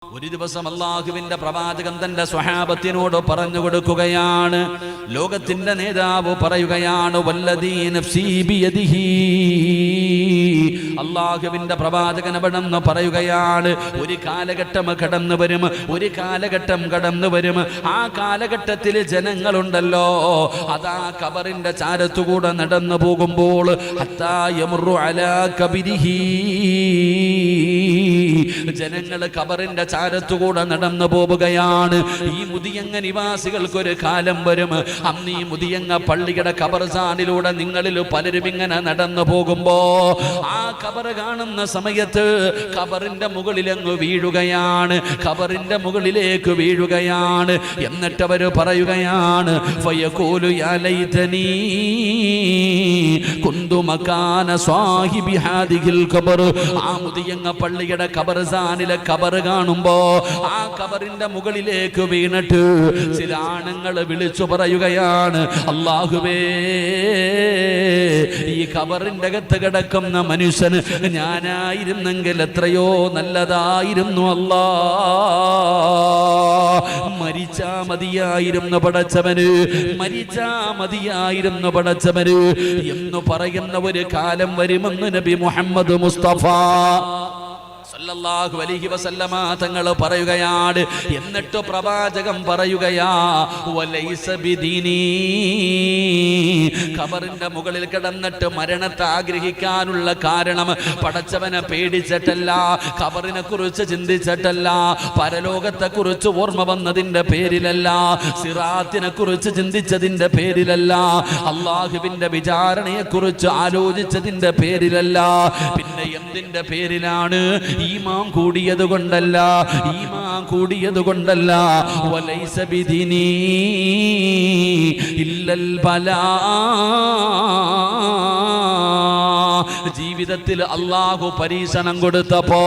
ഒരു ദിവസം അല്ലാഹുവിന്റെ പ്രവാചകൻ തന്റെ സ്വഹാബത്തിനോട് പറഞ്ഞു കൊടുക്കുകയാണ്. ലോകത്തിന്റെ നേതാവ് പറയുകയാണ്, വല്ലദീ നഫ്സീ ബിയദിഹി. അല്ലാഹുവിന്റെ പ്രവാചകൻ അവിടെന്ന് പറയുകയാണ്, ഒരു കാലഘട്ടം കടന്നു വരും, ഒരു കാലഘട്ടം കടന്നു വരും. ആ കാലഘട്ടത്തിൽ ജനങ്ങളുണ്ടല്ലോ, അതാ ഖബറിന്റെ ചാരത്തുകൂടെ നടന്നു പോകുമ്പോൾ ഹത്താ യമുറു അലാ ഖബരിഹി, ജനങ്ങൾ ഖബറിന്റെ ചാരത്തുകൂടെ നടന്നു പോവുകയാണ്. ഈ മുതിയങ്ങ നിവാസികൾക്കൊരു കാലം വരും, അന്ന് ഈ മുതിയങ്ങ പള്ളിയുടെ ഖബർസ്ഥാനിലൂടെ നിങ്ങളിൽ പലരും ഇങ്ങനെ നടന്നു പോകുമ്പോ ആ ഖബർ കാണുന്ന സമയത്ത് ഖബറിന്റെ മുകളിലങ്ങ് വീഴുകയാണ്, ഖബറിന്റെ മുകളിലേക്ക് വീഴുകയാണ്. എന്നിട്ട് അവർ പറയുകയാണ്, ഫയഖൂലു യാ ലൈതനീ കുന്തു മകാന സ്വാഹിബി ഹാദിഹിൽ ഖബർ. ആ മുതിയങ്ങ പള്ളിയുടെ ഖബർസ്ഥാനിലെ ഖബർ കാണുമ്പോ ആ ഖബറിന്റെ മുകളിലേക്ക് വീണിട്ട് ചില ആണുങ്ങൾ വിളിച്ചു പറയുകയാണ്, അല്ലാഹുവേ, ഈ ഖബറിന്റെ അകത്ത് കിടക്കുന്ന മനുഷ്യന് ഞാനായിരുന്നെങ്കിൽ എത്രയോ നല്ലതായിരുന്നു അല്ലാ, മരിച്ചാ മതിയായിരുന്നു പടച്ചവന്, മരിച്ചാ മതിയായിരുന്നു പടച്ചവന് എന്ന് പറയുന്ന ഒരു കാലം വരുമെന്ന് നബി മുഹമ്മദ് മുസ്തഫ സല്ലല്ലാഹു അലൈഹി വസല്ലമ തങ്ങൾ പറയുകയാണ്. എന്നിട്ട് പ്രവാചകം പറയുകയാ, വലൈസ ബിദീനി, ഖബറിന്റെ മുകളിൽ കിടന്നിട്ട് മരണത്തെ ആഗ്രഹിക്കാനുള്ള കാരണം പടച്ചവനെ പേടിച്ചിട്ടല്ല, ഖബറിനെ കുറിച്ച് ചിന്തിച്ചിട്ടല്ല, പരലോകത്തെ കുറിച്ച് ഓർമ്മ വന്നതിന്റെ പേരിലല്ല, സിറാത്തിനെ കുറിച്ച് ചിന്തിച്ചതിന്റെ പേരിലല്ല, അള്ളാഹുവിന്റെ വിചാരണയെ കുറിച്ച് ആലോചിച്ചതിന്റെ പേരിലല്ല, പിന്നെ എന്തിന്റെ പേരിലാണ്? ഈമാൻ കൂടിയത് കൊണ്ടല്ല, ഈമാൻ കൂടിയത് കൊണ്ടല്ല. വലൈസ ബിദീനി ഇല്ലൽ ബലാ, ജീവിതത്തിൽ അല്ലാഹു പരീക്ഷണം കൊടുത്തപ്പോ,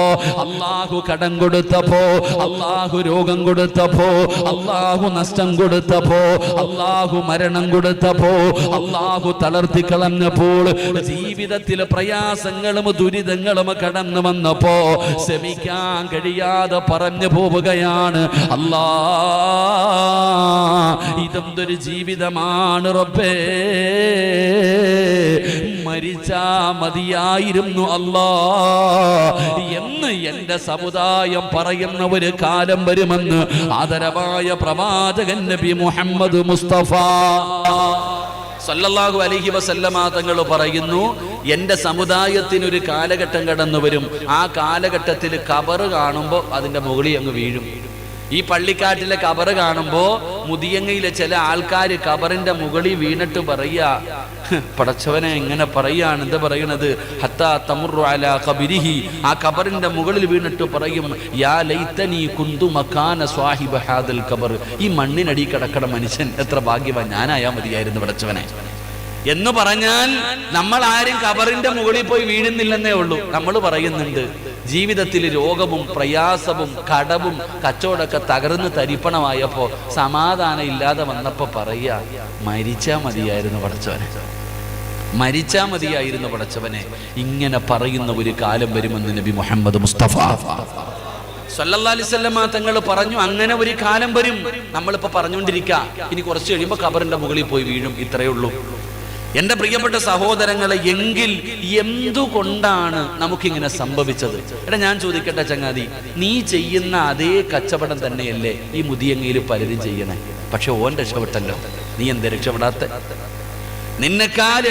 അല്ലാഹു കടം കൊടുത്തപ്പോ, അല്ലാഹു രോഗം കൊടുത്തപ്പോ, അല്ലാഹു നഷ്ടം കൊടുത്തപ്പോ, അല്ലാഹു മരണം കൊടുത്തപ്പോ, അല്ലാഹു തളർത്തി കളഞ്ഞപ്പോൾ, ജീവിതത്തിൽ പ്രയാസങ്ങളും ദുരിതങ്ങളും കടന്നു വന്നപ്പോ ശമിക്കാൻ കഴിയാതെ പറഞ്ഞു പോവുകയാണ്, അല്ലാ, ഇതെന്തൊരു ജീവിതമാണ് റബ്ബേ, മരിച്ചാ മതിയായിരുന്നു അല്ലാ എന്ന് എന്റെ സമുദായം പറയുന്ന ഒരു കാലം വരുമെന്ന് ആദരവായ പ്രവാചകൻ നബി മുഹമ്മദ് മുസ്തഫ സല്ലല്ലാഹു അലൈഹി വസല്ലമ തങ്ങൾ പറയുന്നു, എന്റെ സമുദായത്തിനൊരു കാലഘട്ടം കടന്നു വരും, ആ കാലഘട്ടത്തിൽ ഖബർ കാണുമ്പോൾ അതിന്റെ മുകളിൽ അങ്ങ് വീഴും. ഈ പള്ളിക്കാട്ടിലെ ഖബർ കാണുമ്പോ മുതിയങ്ങയിലെ ചില ആൾക്കാർ ഖബറിന്റെ മുകളിൽ വീണിട്ട് പറയാ, പടച്ചവനെ ഇങ്ങനെ പറയാണ്, എന്താ പറയണത്? ഹത്താ തമുറു അലാ ഖബരിഹി, ആ ഖബറിന്റെ മുകളിൽ വീണിട്ട് പറയും, യാ ലൈതനി കുന്തു മകാന സ്വാഹിബ ഹാദൽ ഖബർ, ഈ മണ്ണിനടി കിടക്കണ മനുഷ്യൻ എത്ര ഭാഗ്യവാൻ, ഞാനായാ മതിയായിരുന്നു പടച്ചവനെ എന്ന് പറഞ്ഞാൽ നമ്മൾ ആരും ഖബറിന്റെ മുകളിൽ പോയി വീഴുന്നില്ലെന്നേ ഉള്ളൂ. നമ്മൾ പറയുന്നുണ്ട് ജീവിതത്തിൽ രോഗവും പ്രയാസവും കടവും കച്ചവടമൊക്കെ തകർന്ന് തരിപ്പണമായപ്പോ സമാധാനം ഇല്ലാതെ വന്നപ്പോ പറയാ, മരിച്ചാ മതിയായിരുന്നു പടച്ചവനെ, മരിച്ചാ മതിയായിരുന്നു പടച്ചവനെ. ഇങ്ങനെ പറയുന്ന ഒരു കാലം വരുമെന്ന് നബി മുഹമ്മദ് മുസ്തഫ സല്ലല്ലാഹു അലൈഹി വസല്ലമ തങ്ങൾ പറഞ്ഞു, അങ്ങനെ ഒരു കാലം വരും. നമ്മളിപ്പോ പറഞ്ഞുകൊണ്ടിരിക്കുക, ഇനി കുറച്ച് കഴിയുമ്പോൾ ഖബറിന്റെ മുകളിൽ പോയി വീഴും, ഇത്രയേ ഉള്ളൂ. എന്റെ പ്രിയപ്പെട്ട സഹോദരങ്ങളെ, എങ്കിൽ എന്തുകൊണ്ടാണ് നമുക്കിങ്ങനെ സംഭവിച്ചത്? എടാ, ഞാൻ ചോദിക്കട്ടെ ചങ്ങാതി, നീ ചെയ്യുന്ന അതേ കച്ചവടം തന്നെയല്ലേ ഈ മുതിയങ്ങയിൽ പലരും ചെയ്യണേ? പക്ഷെ ഓൻ രക്ഷപ്പെട്ടല്ലോ, നീ എന്താ രക്ഷപ്പെടാത്ത? നിന്നെക്കാൾ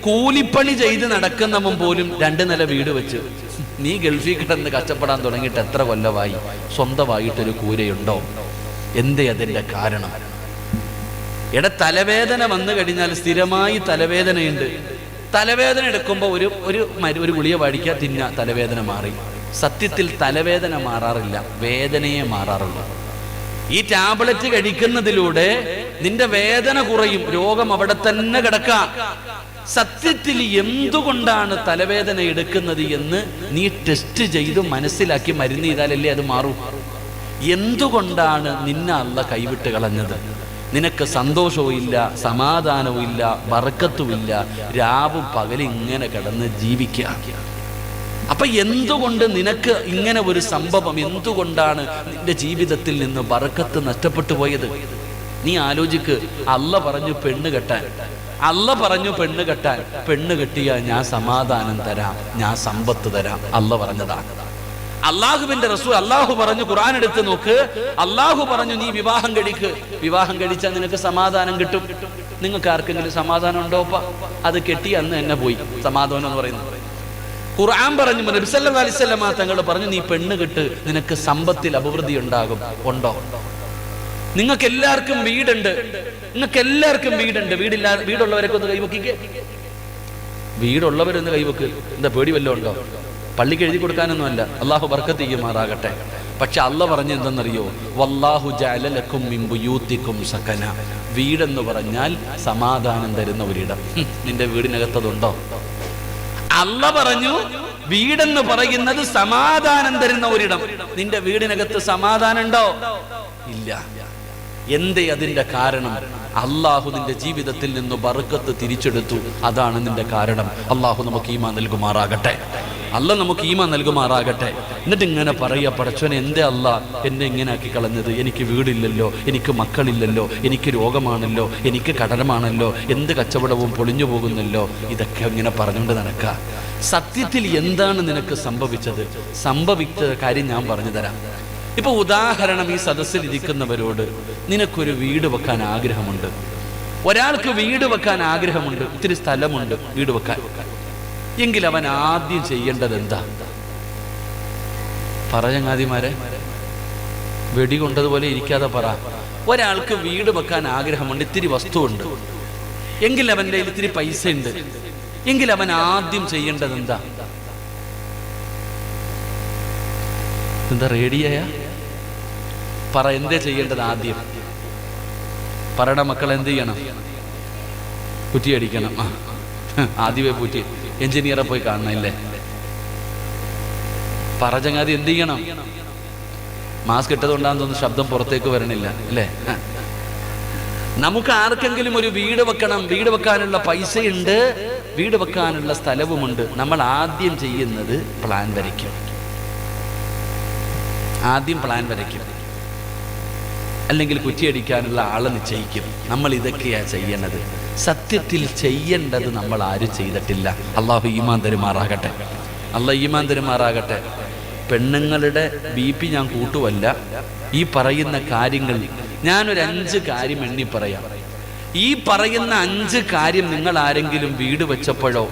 കൂലിപ്പണി ചെയ്ത് നടക്കുന്നവൻ പോലും 2 നില വീട് വെച്ച്, നീ ഗൾഫിൽ കിടന്ന് കഷ്ടപ്പെടാൻ തുടങ്ങിയിട്ട് എത്ര കൊല്ലമായി? സ്വന്തമായിട്ടൊരു കൂരയുണ്ടോ? എന്തേ അതിന്റെ കാരണം? തലവേദന വന്നു കഴിഞ്ഞാൽ സ്ഥിരമായി തലവേദനയുണ്ട്, തലവേദന എടുക്കുമ്പോൾ ഒരു ഗുളിക വാടിക്കുക, തിന്ന, തലവേദന മാറി. സത്യത്തിൽ തലവേദന മാറാറില്ല, വേദനയെ മാറാറുള്ളൂ. ഈ ടാബ്ലറ്റ് കഴിക്കുന്നതിലൂടെ നിന്റെ വേദന കുറയും, രോഗം അവിടെ തന്നെ കിടക്കാം. സത്യത്തിൽ എന്തുകൊണ്ടാണ് തലവേദന എടുക്കുന്നത് എന്ന് നീ ടെസ്റ്റ് ചെയ്ത് മനസ്സിലാക്കി മരുന്ന് ചെയ്താലല്ലേ അത് മാറൂ. എന്തുകൊണ്ടാണ് നിന്നെ അല്ലാഹ് കൈവിട്ട് കളഞ്ഞത്? നിനക്ക് സന്തോഷവും ഇല്ല, സമാധാനവും ഇല്ല, ബർക്കത്തും ഇല്ല, രാവും പകലും ഇങ്ങനെ കിടന്ന് ജീവിക്കുക. അപ്പൊ എന്തുകൊണ്ട് നിനക്ക് ഇങ്ങനെ ഒരു സംഭവം, എന്തുകൊണ്ടാണ് നിന്റെ ജീവിതത്തിൽ നിന്ന് ബർക്കത്ത് നഷ്ടപ്പെട്ടു പോയത്? നീ ആലോചിക്ക്. അള്ള പറഞ്ഞു പെണ്ണ് കെട്ടാൻ, അള്ള പറഞ്ഞു പെണ്ണ് കെട്ടാൻ. പെണ്ണ് കെട്ടിയാൽ ഞാൻ സമാധാനം തരാം, ഞാൻ സമ്പത്ത് തരാം. അള്ള പറഞ്ഞതാണ്. അള്ളാഹുവിന്റെ റസൂൽ അള്ളാഹു പറഞ്ഞു, ഖുർആൻ എടുത്ത് നോക്ക്. അള്ളാഹു പറഞ്ഞു നീ വിവാഹം കഴിക്ക്, വിവാഹം കഴിച്ചാൽ നിനക്ക് സമാധാനം കിട്ടും. നിങ്ങൾക്ക് ആർക്കെങ്കിലും സമാധാനം ഉണ്ടോപ്പ? അത് കെട്ടി അന്ന് തന്നെ പോയി സമാധാനം എന്ന് പറയുന്നത്. ഖുർആൻ പറഞ്ഞു, നബി സല്ലല്ലാഹു അലൈഹി വസല്ലം തങ്ങൾ പറഞ്ഞു നീ പെണ്ണ് കെട്ട്, നിനക്ക് സമ്പത്തിൽ അഭിവൃദ്ധി ഉണ്ടാകും. ഉണ്ടോ? നിങ്ങൾക്ക് എല്ലാവർക്കും വീടുണ്ട്, നിങ്ങൾക്ക് എല്ലാവർക്കും വീടുണ്ട്. വീടുള്ളവരൊക്കെ ഒന്ന് കൈവക്കിക്ക്. വീടുള്ളവരൊന്ന് കൈവക്ക്. എന്താ പേടി വല്ലതും ഉണ്ടോ? പള്ളിക്ക് എഴുതി കൊടുക്കാനൊന്നുമല്ല, അള്ളാഹു ബർക്കത്ത് ചെയ്യുമാറാകട്ടെ. പക്ഷെ അള്ള പറഞ്ഞ എന്തെന്നറിയോ? വല്ലാഹു ജഅല ലക്കും മിൻ ബുയൂത്തിക്കും സകന. വീടെന്ന് പറഞ്ഞാൽ സമാധാനം തരുന്ന ഒരിടം. നിന്റെ വീടിനകത്തതുണ്ടോ? അള്ള പറഞ്ഞു വീടെന്ന് പറയുന്നത് സമാധാനം തരുന്ന ഒരിടം. നിന്റെ വീടിനകത്ത് സമാധാനം ഉണ്ടോ? ഇല്ല. എന്തേ അതിന്റെ കാരണം? അള്ളാഹു നിന്റെ ജീവിതത്തിൽ നിന്ന് ബർക്കത്ത് തിരിച്ചെടുത്തു. അതാണ് നിന്റെ കാരണം. അള്ളാഹു നമുക്ക് ഈമാൻ നൽകുമാറാകട്ടെ. അല്ല നമുക്ക് ഈമാൻ നൽകുമാറാകട്ടെ. എന്നിട്ട് ഇങ്ങനെ പറയുക, പടച്ചോനെ എന്തേ അല്ല എന്നെ ഇങ്ങനെ ആക്കി കളഞ്ഞത്? എനിക്ക് വീടില്ലല്ലോ, എനിക്ക് മക്കളില്ലല്ലോ, എനിക്ക് രോഗമാണല്ലോ, എനിക്ക് കടമാണല്ലോ, എന്ത് കച്ചവടവും പൊളിഞ്ഞു പോകുന്നല്ലോ. ഇതൊക്കെ ഇങ്ങനെ പറഞ്ഞുകൊണ്ട് നടക്കുക. സത്യത്തിൽ എന്താണ് നിനക്ക് സംഭവിച്ചത്? സംഭവിച്ച കാര്യം ഞാൻ പറഞ്ഞു തരാം. ഇപ്പൊ ഉദാഹരണം, ഈ സദസ്സിൽ ഇരിക്കുന്നവരോട് നിനക്കൊരു വീട് വെക്കാൻ ആഗ്രഹമുണ്ട്. ഒരാൾക്ക് വീട് വെക്കാൻ ആഗ്രഹമുണ്ട്, ഇത്തിരി സ്ഥലമുണ്ട് വീട് വെക്കാൻ. എങ്കിൽ അവൻ ആദ്യം ചെയ്യേണ്ടത് എന്താ? ചങ്ങാതിമാരെ, വെടികൊണ്ടതുപോലെ ഇരിക്കാതെ പറ. ഒരാൾക്ക് വീട് വെക്കാൻ ആഗ്രഹമുണ്ട്, ഇത്തിരി വസ്തുവുണ്ട്, എങ്കിൽ അവൻ്റെ കയ്യിൽ ഇത്തിരി പൈസ ഉണ്ട്, എങ്കിൽ അവൻ ആദ്യം ചെയ്യേണ്ടത് എന്താ? എന്താ റേഡിയായ പറ, എന്തേ ചെയ്യേണ്ടത് ആദ്യം? പറയണ മക്കൾ എന്ത് ചെയ്യണം? കുറ്റിയടിക്കണം. ആദ്യമേ പൂറ്റി എഞ്ചിനീയറെ പോയി കാണണം, ഇല്ലേ? ചങ്ങാതി എന്ത് ചെയ്യണം? മാസ്ക് ഇട്ടതുകൊണ്ടാന്ന് തോന്നുന്നു ശബ്ദം പുറത്തേക്ക് വരണില്ല, അല്ലേ? നമുക്ക് ആർക്കെങ്കിലും ഒരു വീട് വെക്കണം, വീട് വെക്കാനുള്ള പൈസയുണ്ട്, വീട് വെക്കാനുള്ള സ്ഥലവുമുണ്ട്. നമ്മൾ ആദ്യം ചെയ്യുന്നത് പ്ലാൻ വരയ്ക്കും. ആദ്യം പ്ലാൻ വരയ്ക്കും, അല്ലെങ്കിൽ കുറ്റിയടിക്കാനുള്ള ആളെ നിശ്ചയിക്കും. നമ്മൾ ഇതൊക്കെയാണ് ചെയ്യേണ്ടത്. സത്യത്തിൽ ചെയ്യേണ്ടത് നമ്മൾ ആരും ചെയ്തിട്ടില്ല. അള്ളാഹു ഈമാൻ തരുമാറാകട്ടെ. അള്ളാഹ് ഈമാൻ തരുമാറാകട്ടെ. പെണ്ണുങ്ങളുടെ BP ഞാൻ കൂട്ടുവല്ല. ഈ പറയുന്ന കാര്യങ്ങൾ ഞാനൊരു 5 കാര്യം എണ്ണി പറയാം. ഈ പറയുന്ന 5 കാര്യം നിങ്ങൾ ആരെങ്കിലും വീട് വെച്ചപ്പോഴോ,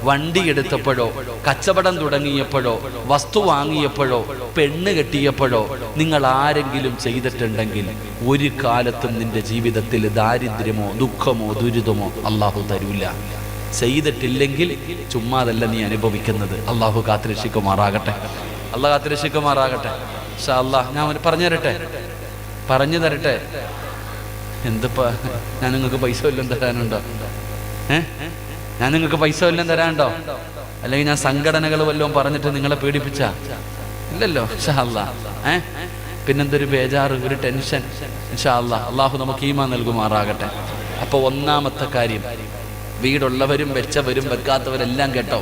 വണ്ടി എടുത്തപ്പോഴോ, കച്ചവടം തുടങ്ങിയപ്പോഴോ, വസ്തു വാങ്ങിയപ്പോഴോ, പെണ്ണ് കെട്ടിയപ്പോഴോ നിങ്ങൾ ആരെങ്കിലും ചെയ്തിട്ടുണ്ടെങ്കിൽ ഒരു കാലത്തും നിന്റെ ജീവിതത്തിൽ ദാരിദ്ര്യമോ ദുഃഖമോ ദുരിതമോ അള്ളാഹു തരൂല. ചെയ്തിട്ടില്ലെങ്കിൽ ചുമ്മാതല്ല നീ അനുഭവിക്കുന്നത്. അള്ളാഹു കാത്തുരക്ഷിക്കുമാറാകട്ടെ. അള്ളാഹ് കാത്തുരക്ഷിക്കുമാറാകട്ടെ. ഇൻഷാ അല്ലാഹ് ഞാൻ പറഞ്ഞു തരട്ടെ. എന്തിപ്പാ, ഞാൻ നിങ്ങൾക്ക് പൈസ വല്ലതും തരാനുണ്ടോ? ഞാൻ നിങ്ങൾക്ക് പൈസ വല്ലതും തരാനുണ്ടോ? അല്ലെങ്കിൽ ഞാൻ സംഘടനകൾ വല്ലതും പറഞ്ഞിട്ട് നിങ്ങളെ പേടിപ്പിച്ചാ? ഇല്ലല്ലോ. ഇൻഷാ അല്ലാഹ്. പിന്നെന്തൊരു ബേജാറ്, ഒരു ടെൻഷൻ. ഇൻഷാ അല്ലാഹ് അള്ളാഹു നമുക്ക് ഈമാൻ നൽകുമാറാകട്ടെ. അപ്പൊ ഒന്നാമത്തെ കാര്യം, വീടുള്ളവരും വെച്ചവരും വെക്കാത്തവരെല്ലാം കേട്ടോ,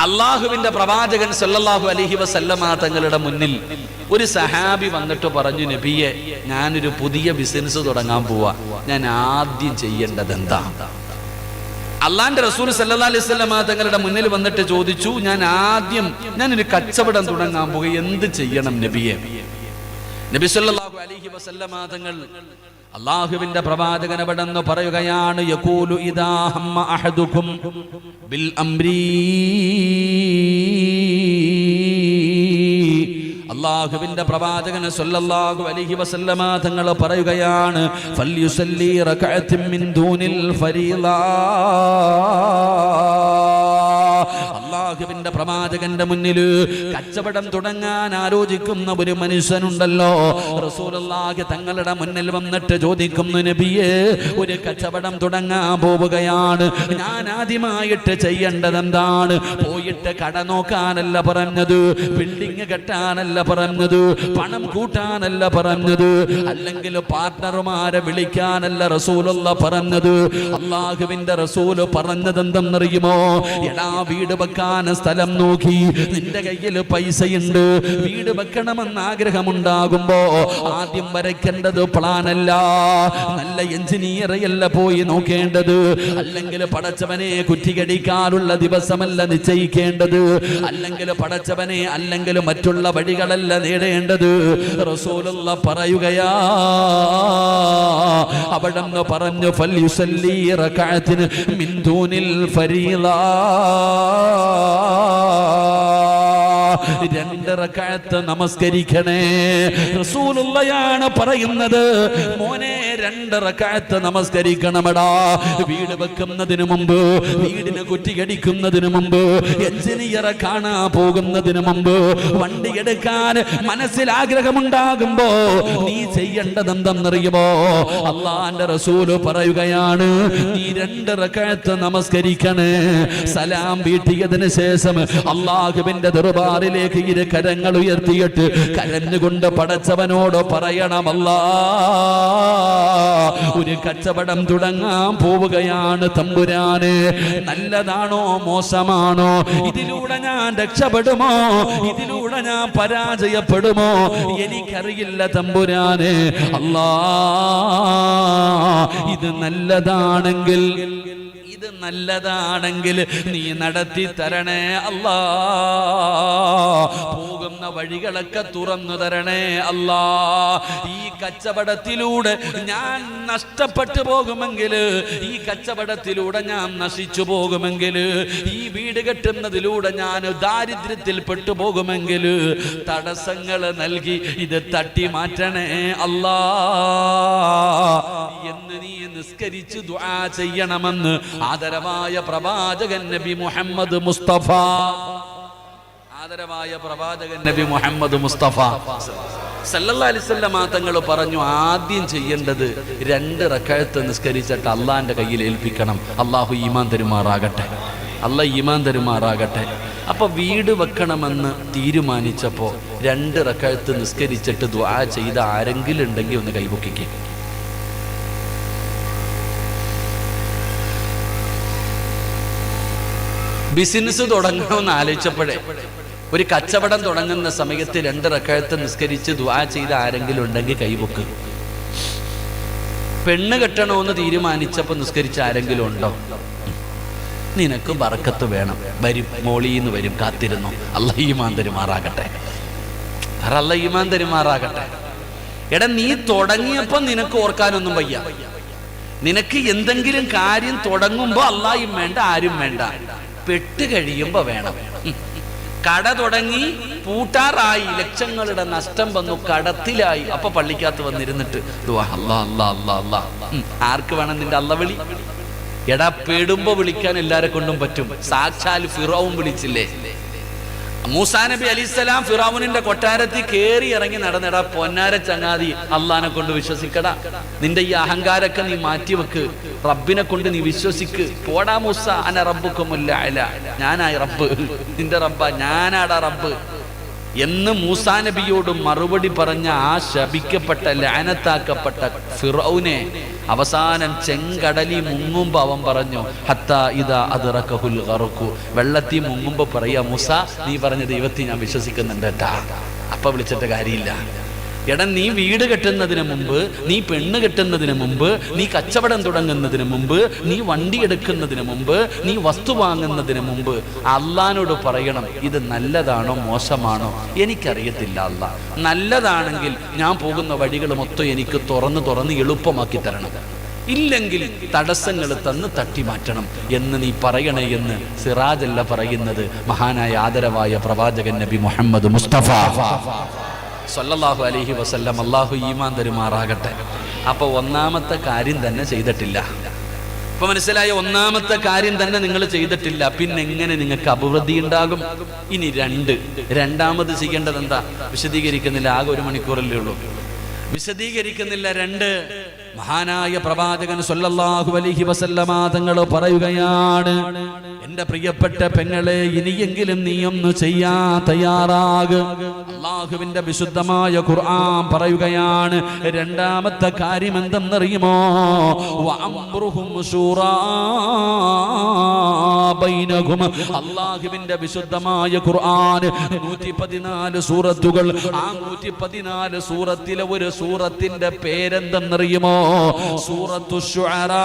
അള്ളാഹുവിന്റെ പ്രവാചകൻ സല്ലല്ലാഹു അലൈഹി വസല്ലമ തങ്ങളുടെ മുന്നിൽ ഒരു സഹാബി വന്നിട്ട് പറഞ്ഞു, നബിയെ, ഞാനൊരു പുതിയ ബിസിനസ് തുടങ്ങാൻ പോവാ, ഞാൻ ആദ്യം ചെയ്യേണ്ടത് എന്താ? അള്ളാന്റെ റസൂൽ സല്ലല്ലാഹു അലൈഹി വസല്ലമ തങ്ങളുടെ മുന്നിൽ വന്നിട്ട് ചോദിച്ചു, ഞാനൊരു കച്ചവടം തുടങ്ങാൻ പോവുക, എന്ത് ചെയ്യണം നബിയെ? നബി സല്ലല്ലാഹു അലൈഹി വസല്ലമ തങ്ങൾ അല്ലാഹുവിന്റെ പ്രവാചകൻ അവിടെന്ന് പറയുകയാണ്, യഖൂലു ഇദാ ഹമ്മ അഹദുകും ബിൽ അംരി, അല്ലാഹുവിന്റെ പ്രവാചകൻ സല്ലല്ലാഹു അലൈഹി വസല്ലമ തങ്ങൾ പറയുകയാണ്, ഫൽയുസല്ലി റകഅത്തിൻ മിൻ ദൂനിൽ ഫരീള. അല്ലാഹുവിന്റെ പ്രവാചകന്റെ മുന്നിൽ കച്ചവടം തുടങ്ങാൻ ആലോചിക്കുന്ന ഒരു മനുഷ്യനുണ്ടല്ലോ, റസൂലുള്ളാഹി തങ്ങളുടെ മുന്നിൽ വന്നിട്ട് ചോദിക്കുന്നു, നബിയേ, ഒരു കച്ചവടം തുടങ്ങാൻ പോവുകയാണ്, ഞാൻ ആദ്യമായിട്ട് ചെയ്യേണ്ടത് എന്താണ്? പോയിട്ട് കട നോക്കാനല്ല പറഞ്ഞത്, ബിൽഡിംഗ് കെട്ടാനല്ല പറഞ്ഞത്, പണം കൂട്ടാനല്ല പറഞ്ഞത്, അല്ലെങ്കിൽ പാർട്ണർമാരെ വിളിക്കാനല്ല റസൂലുള്ളാഹി പറഞ്ഞത്. അല്ലാഹുവിന്റെ റസൂല് പറഞ്ഞത് എന്തെന്നറിയുമോ? എടാ, വീട് വെക്കാൻ വെക്കാൻ സ്ഥലം നോക്കി, നിന്റെ കയ്യിൽ പൈസയുണ്ട്, വീട് വെക്കണമെന്ന് ആഗ്രഹമുണ്ടാകുമ്പോ ആദ്യം വരയ്ക്കേണ്ടത് പ്ലാനല്ല, നല്ല എഞ്ചിനീയറെയല്ല പോയി നോക്കേണ്ടത്, അല്ലെങ്കിൽ പടച്ചവനെ കുറ്റികടിക്കാനുള്ള ദിവസമല്ല നിശ്ചയിക്കേണ്ടത്, അല്ലെങ്കിൽ പടച്ചവനെ അല്ലെങ്കിൽ മറ്റുള്ള വഴികളല്ല നേടേണ്ടത്. റസൂലുള്ള പറയുകയാ, അവിടെന്ന് പറഞ്ഞു ഫൽയുസല്ലി റകഅത്തിൻ മിൻ ദൂനിൽ ഫരീള, 2 റകഅത്ത് നമസ്കരിക്കണേ. റസൂലുള്ളയാണ് പറയുന്നത്, മോനെ 2 റകഅത്ത് നമസ്കരിക്കണമടാ. വീട് വെക്കുന്നതിന് മുമ്പ്, വീടിന് കുറ്റിയടിക്കുന്നതിന് മുമ്പ്, എഞ്ചിനീയറെ കാണാൻ പോകുന്നതിന് മുമ്പ്, വണ്ടി എടുക്കാൻ മനസ്സിൽ ആഗ്രഹമുണ്ടാകുമ്പോ നീ ചെയ്യേണ്ടത് എന്തെന്നറിയുമോ? അള്ളാന്റെ റസൂല് പറയുകയാണ്, നീ 2 റകഅത്ത് നമസ്കരിക്കണേ. സലാം വീട്ടിയതിന് ശേഷം അള്ളാഹുവിന്റെ ദർബാറിലേക്ക് ഇരു കരങ്ങൾ ഉയർത്തിയിട്ട് കരഞ്ഞുകൊണ്ട് പടച്ചവനോട് പറയണം, അല്ലാ, ഒരു കച്ചവടം തുടങ്ങാൻ പോവുകയാണ് തമ്പുരാനെ, നല്ലതാണോ മോശമാണോ, ഇതിലൂടെ ഞാൻ രക്ഷപ്പെടുമോ, ഇതിലൂടെ ഞാൻ പരാജയപ്പെടുമോ, എനിക്കറിയില്ല തമ്പുരാനെ. അല്ലാ, ഇത് നല്ലതാണെങ്കിൽ നീ നടത്തി തരണേ അല്ലാ. പോകുന്ന വഴികളൊക്കെ തുറന്നു തരണേ അല്ലാ. ഈ കച്ചവടത്തിലൂടെ ഞാൻ നഷ്ടപ്പെട്ടു പോകുമെങ്കിൽ, ഈ കച്ചവടത്തിലൂടെ ഞാൻ നശിച്ചു പോകുമെങ്കിൽ, ഈ വീട് കെട്ടുന്നതിലൂടെ ഞാൻ ദാരിദ്ര്യത്തിൽ പെട്ടുപോകുമെങ്കിൽ തടസ്സങ്ങൾ നൽകി ഇത് തട്ടി മാറ്റണേ അല്ലാ എന്ന് നീ നിസ്കരിച്ച് ദുആ ചെയ്യണമെന്ന് ആദരവായ പ്രവാചകൻ നബി മുഹമ്മദ് മുസ്തഫ, ആദരവായ പ്രവാചകൻ നബി മുഹമ്മദ് മുസ്തഫ സല്ലല്ലാഹു അലൈഹി വസല്ലം തങ്ങൾ പറഞ്ഞു, ആദ്യം ചെയ്യേണ്ടത് 2 റകഅത്ത് നിസ്കരിച്ചിട്ട് അള്ളാന്റെ കയ്യിൽ ഏൽപ്പിക്കണം. അള്ളാഹു ഈമാൻ തരുമാറാകട്ടെ, അള്ളാഹ് ഈമാൻ തരുമാറാകട്ടെ. അപ്പൊ വീട് വെക്കണമെന്ന് തീരുമാനിച്ചപ്പോ 2 റകഅത്ത് നിസ്കരിച്ചിട്ട് ദുആ ചെയ്ത ആരെങ്കിലും ഉണ്ടെങ്കിൽ ഒന്ന് കൈപൊക്കിക്കേ. ബിസിനസ് തുടങ്ങണമെന്ന് ആലോചിച്ചപ്പോഴേ, ഒരു കച്ചവടം തുടങ്ങുന്ന സമയത്ത് 2 റകഅത്ത് നിസ്കരിച്ച് ദുആ ചെയ്ത ആരെങ്കിലും ഉണ്ടെങ്കിൽ കൈപൊക്ക്. പെണ്ണ് കെട്ടണമെന്ന് തീരുമാനിച്ചപ്പോൾ നിസ്കരിച്ച ആരെങ്കിലും ഉണ്ടോ? നിനക്ക് ബർക്കത്ത് വേണം, വരും, മോളീന്ന് വരും, കാത്തിരുന്നു. അല്ലാഹ് ഈമാൻ തരുമാറാകട്ടെ, അല്ലാഹ് ഈമാൻ തരുമാറാകട്ടെ. എടാ, നീ തുടങ്ങിയപ്പോ നിനക്ക് ഓർക്കാനൊന്നും വയ്യ. നിനക്ക് എന്തെങ്കിലും കാര്യം തുടങ്ങുമ്പോ അല്ലാഹും വേണ്ട, ആരും വേണ്ട, പെട്ട് കഴിയുമ്പോ വേണം. കട തുടങ്ങി പൂട്ടാറായി, ലക്ഷങ്ങളുടെ നഷ്ടം വന്നു, കടത്തിലായി. അപ്പൊ പള്ളിക്കകത്ത് വന്നിരുന്നിട്ട് അല്ലാ അല്ലാ അല്ലാ അല്ലാ. ആർക്ക് വേണം നിന്റെ അല്ല വിളി? എടാ, പെടുമ്പോ വിളിക്കാൻ എല്ലാരെ കൊണ്ടും പറ്റും. സാക്ഷാൽ ഫിറഔൻ വിളിച്ചില്ലേ? മൂസാ നബി അലൈഹിസ്സലാം ഫിറഔനിന്റെ കൊട്ടാരത്തിൽ കേറി ഇറങ്ങി നടന്നെടാ, പൊന്നാര ചങ്ങാതി, അള്ളാനെ കൊണ്ട് വിശ്വസിക്കടാ, നിന്റെ ഈ അഹങ്കാരൊക്കെ നീ മാറ്റിവെക്ക്, റബ്ബിനെ കൊണ്ട് നീ വിശ്വസിക്ക്. പോടാ മൂസ, അന റബ്ബുക്കുമുൽ അഅല, ഞാനായി റബ്ബ്, നിന്റെ റബ്ബ, ഞാനാടാ റബ്ബ് എന്ന് മൂസാ നബിയോട് മറുപടി പറഞ്ഞ ആ ശപിക്കപ്പെട്ട ലഅനത്താക്കപ്പെട്ട ഫിറഔനെ അവസാനം ചെങ്കടലി മുങ്ങുമ്പോ അവൻ പറഞ്ഞു, ഹത്താ ഇദാ അദ്റകഹുൽ ഗർഖു, വെള്ളത്തിൽ മുങ്ങുമ്പോ പറയാ, മൂസ, നീ പറഞ്ഞ ദൈവത്തെ ഞാൻ വിശ്വസിക്കുന്നുണ്ട് കേട്ടാ. അപ്പൊ വിളിച്ചിട്ട് കാര്യമില്ല. എടാ, നീ വീട് കെട്ടുന്നതിന് മുമ്പ്, നീ പെണ്ണ് കെട്ടുന്നതിന് മുമ്പ്, നീ കച്ചവടം തുടങ്ങുന്നതിന് മുമ്പ്, നീ വണ്ടി എടുക്കുന്നതിന് മുമ്പ്, നീ വസ്തു വാങ്ങുന്നതിന് മുമ്പ് അള്ളാനോട് പറയണം, ഇത് നല്ലതാണോ മോശമാണോ എനിക്കറിയത്തില്ല അല്ലാ, നല്ലതാണെങ്കിൽ ഞാൻ പോകുന്ന വഴികൾ മൊത്തം എനിക്ക് തുറന്ന് എളുപ്പമാക്കി തരണം, ഇല്ലെങ്കിൽ തടസ്സങ്ങൾ തന്ന് തട്ടി മാറ്റണം എന്ന് നീ പറയണേ എന്ന് സിറാജല്ല പറയുന്നത്, മഹാനായ ആദരവായ പ്രവാചകൻ നബി മുഹമ്മദ് മുസ്തഫ സല്ലല്ലാഹു അലൈഹി വസല്ലം. അല്ലാഹു ഈമാൻ തരുമാറാകട്ടെ. അപ്പൊ ഒന്നാമത്തെ കാര്യം തന്നെ ചെയ്തിട്ടില്ല. ഇപ്പൊ മനസ്സിലായ? ഒന്നാമത്തെ കാര്യം തന്നെ നിങ്ങൾ ചെയ്തിട്ടില്ല. പിന്നെ എങ്ങനെ നിങ്ങൾക്ക് അഭിവൃദ്ധി ഉണ്ടാകും? ഇനി രണ്ടാമത് ചെയ്യേണ്ടത് എന്താ? വിശദീകരിക്കുന്നില്ല, ആകെ 1 മണിക്കൂറല്ലേ ഉള്ളൂ. വിശദീകരിക്കുന്നില്ല. മഹാനായ പ്രവാചകൻ സല്ലല്ലാഹു അലൈഹി വസല്ലമ തങ്ങൾ പറയുകയാണ്, എന്റെ പ്രിയപ്പെട്ട പെങ്ങളെ, ഇനിയെങ്കിലും നീ ഒന്ന് ചെയ്യാൻ തയ്യാറാക്. അല്ലാഹുവിന്റെ വിശുദ്ധമായ ഖുർആൻ പറയുകയാണ്, രണ്ടാമത്തെ കാര്യം എന്തെന്നറിയുമോ? വഅംറുഹും ശൂറാ ബൈനഹും. അല്ലാഹുവിന്റെ വിശുദ്ധമായ ഖുർആൻ 114 സൂറത്തുകൾ. ആ 114 സൂറത്തിലെ ഒരു സൂറത്തിന്റെ പേരെന്തെന്നറിയുമോ? സൂറത്തു ശുഅറാ.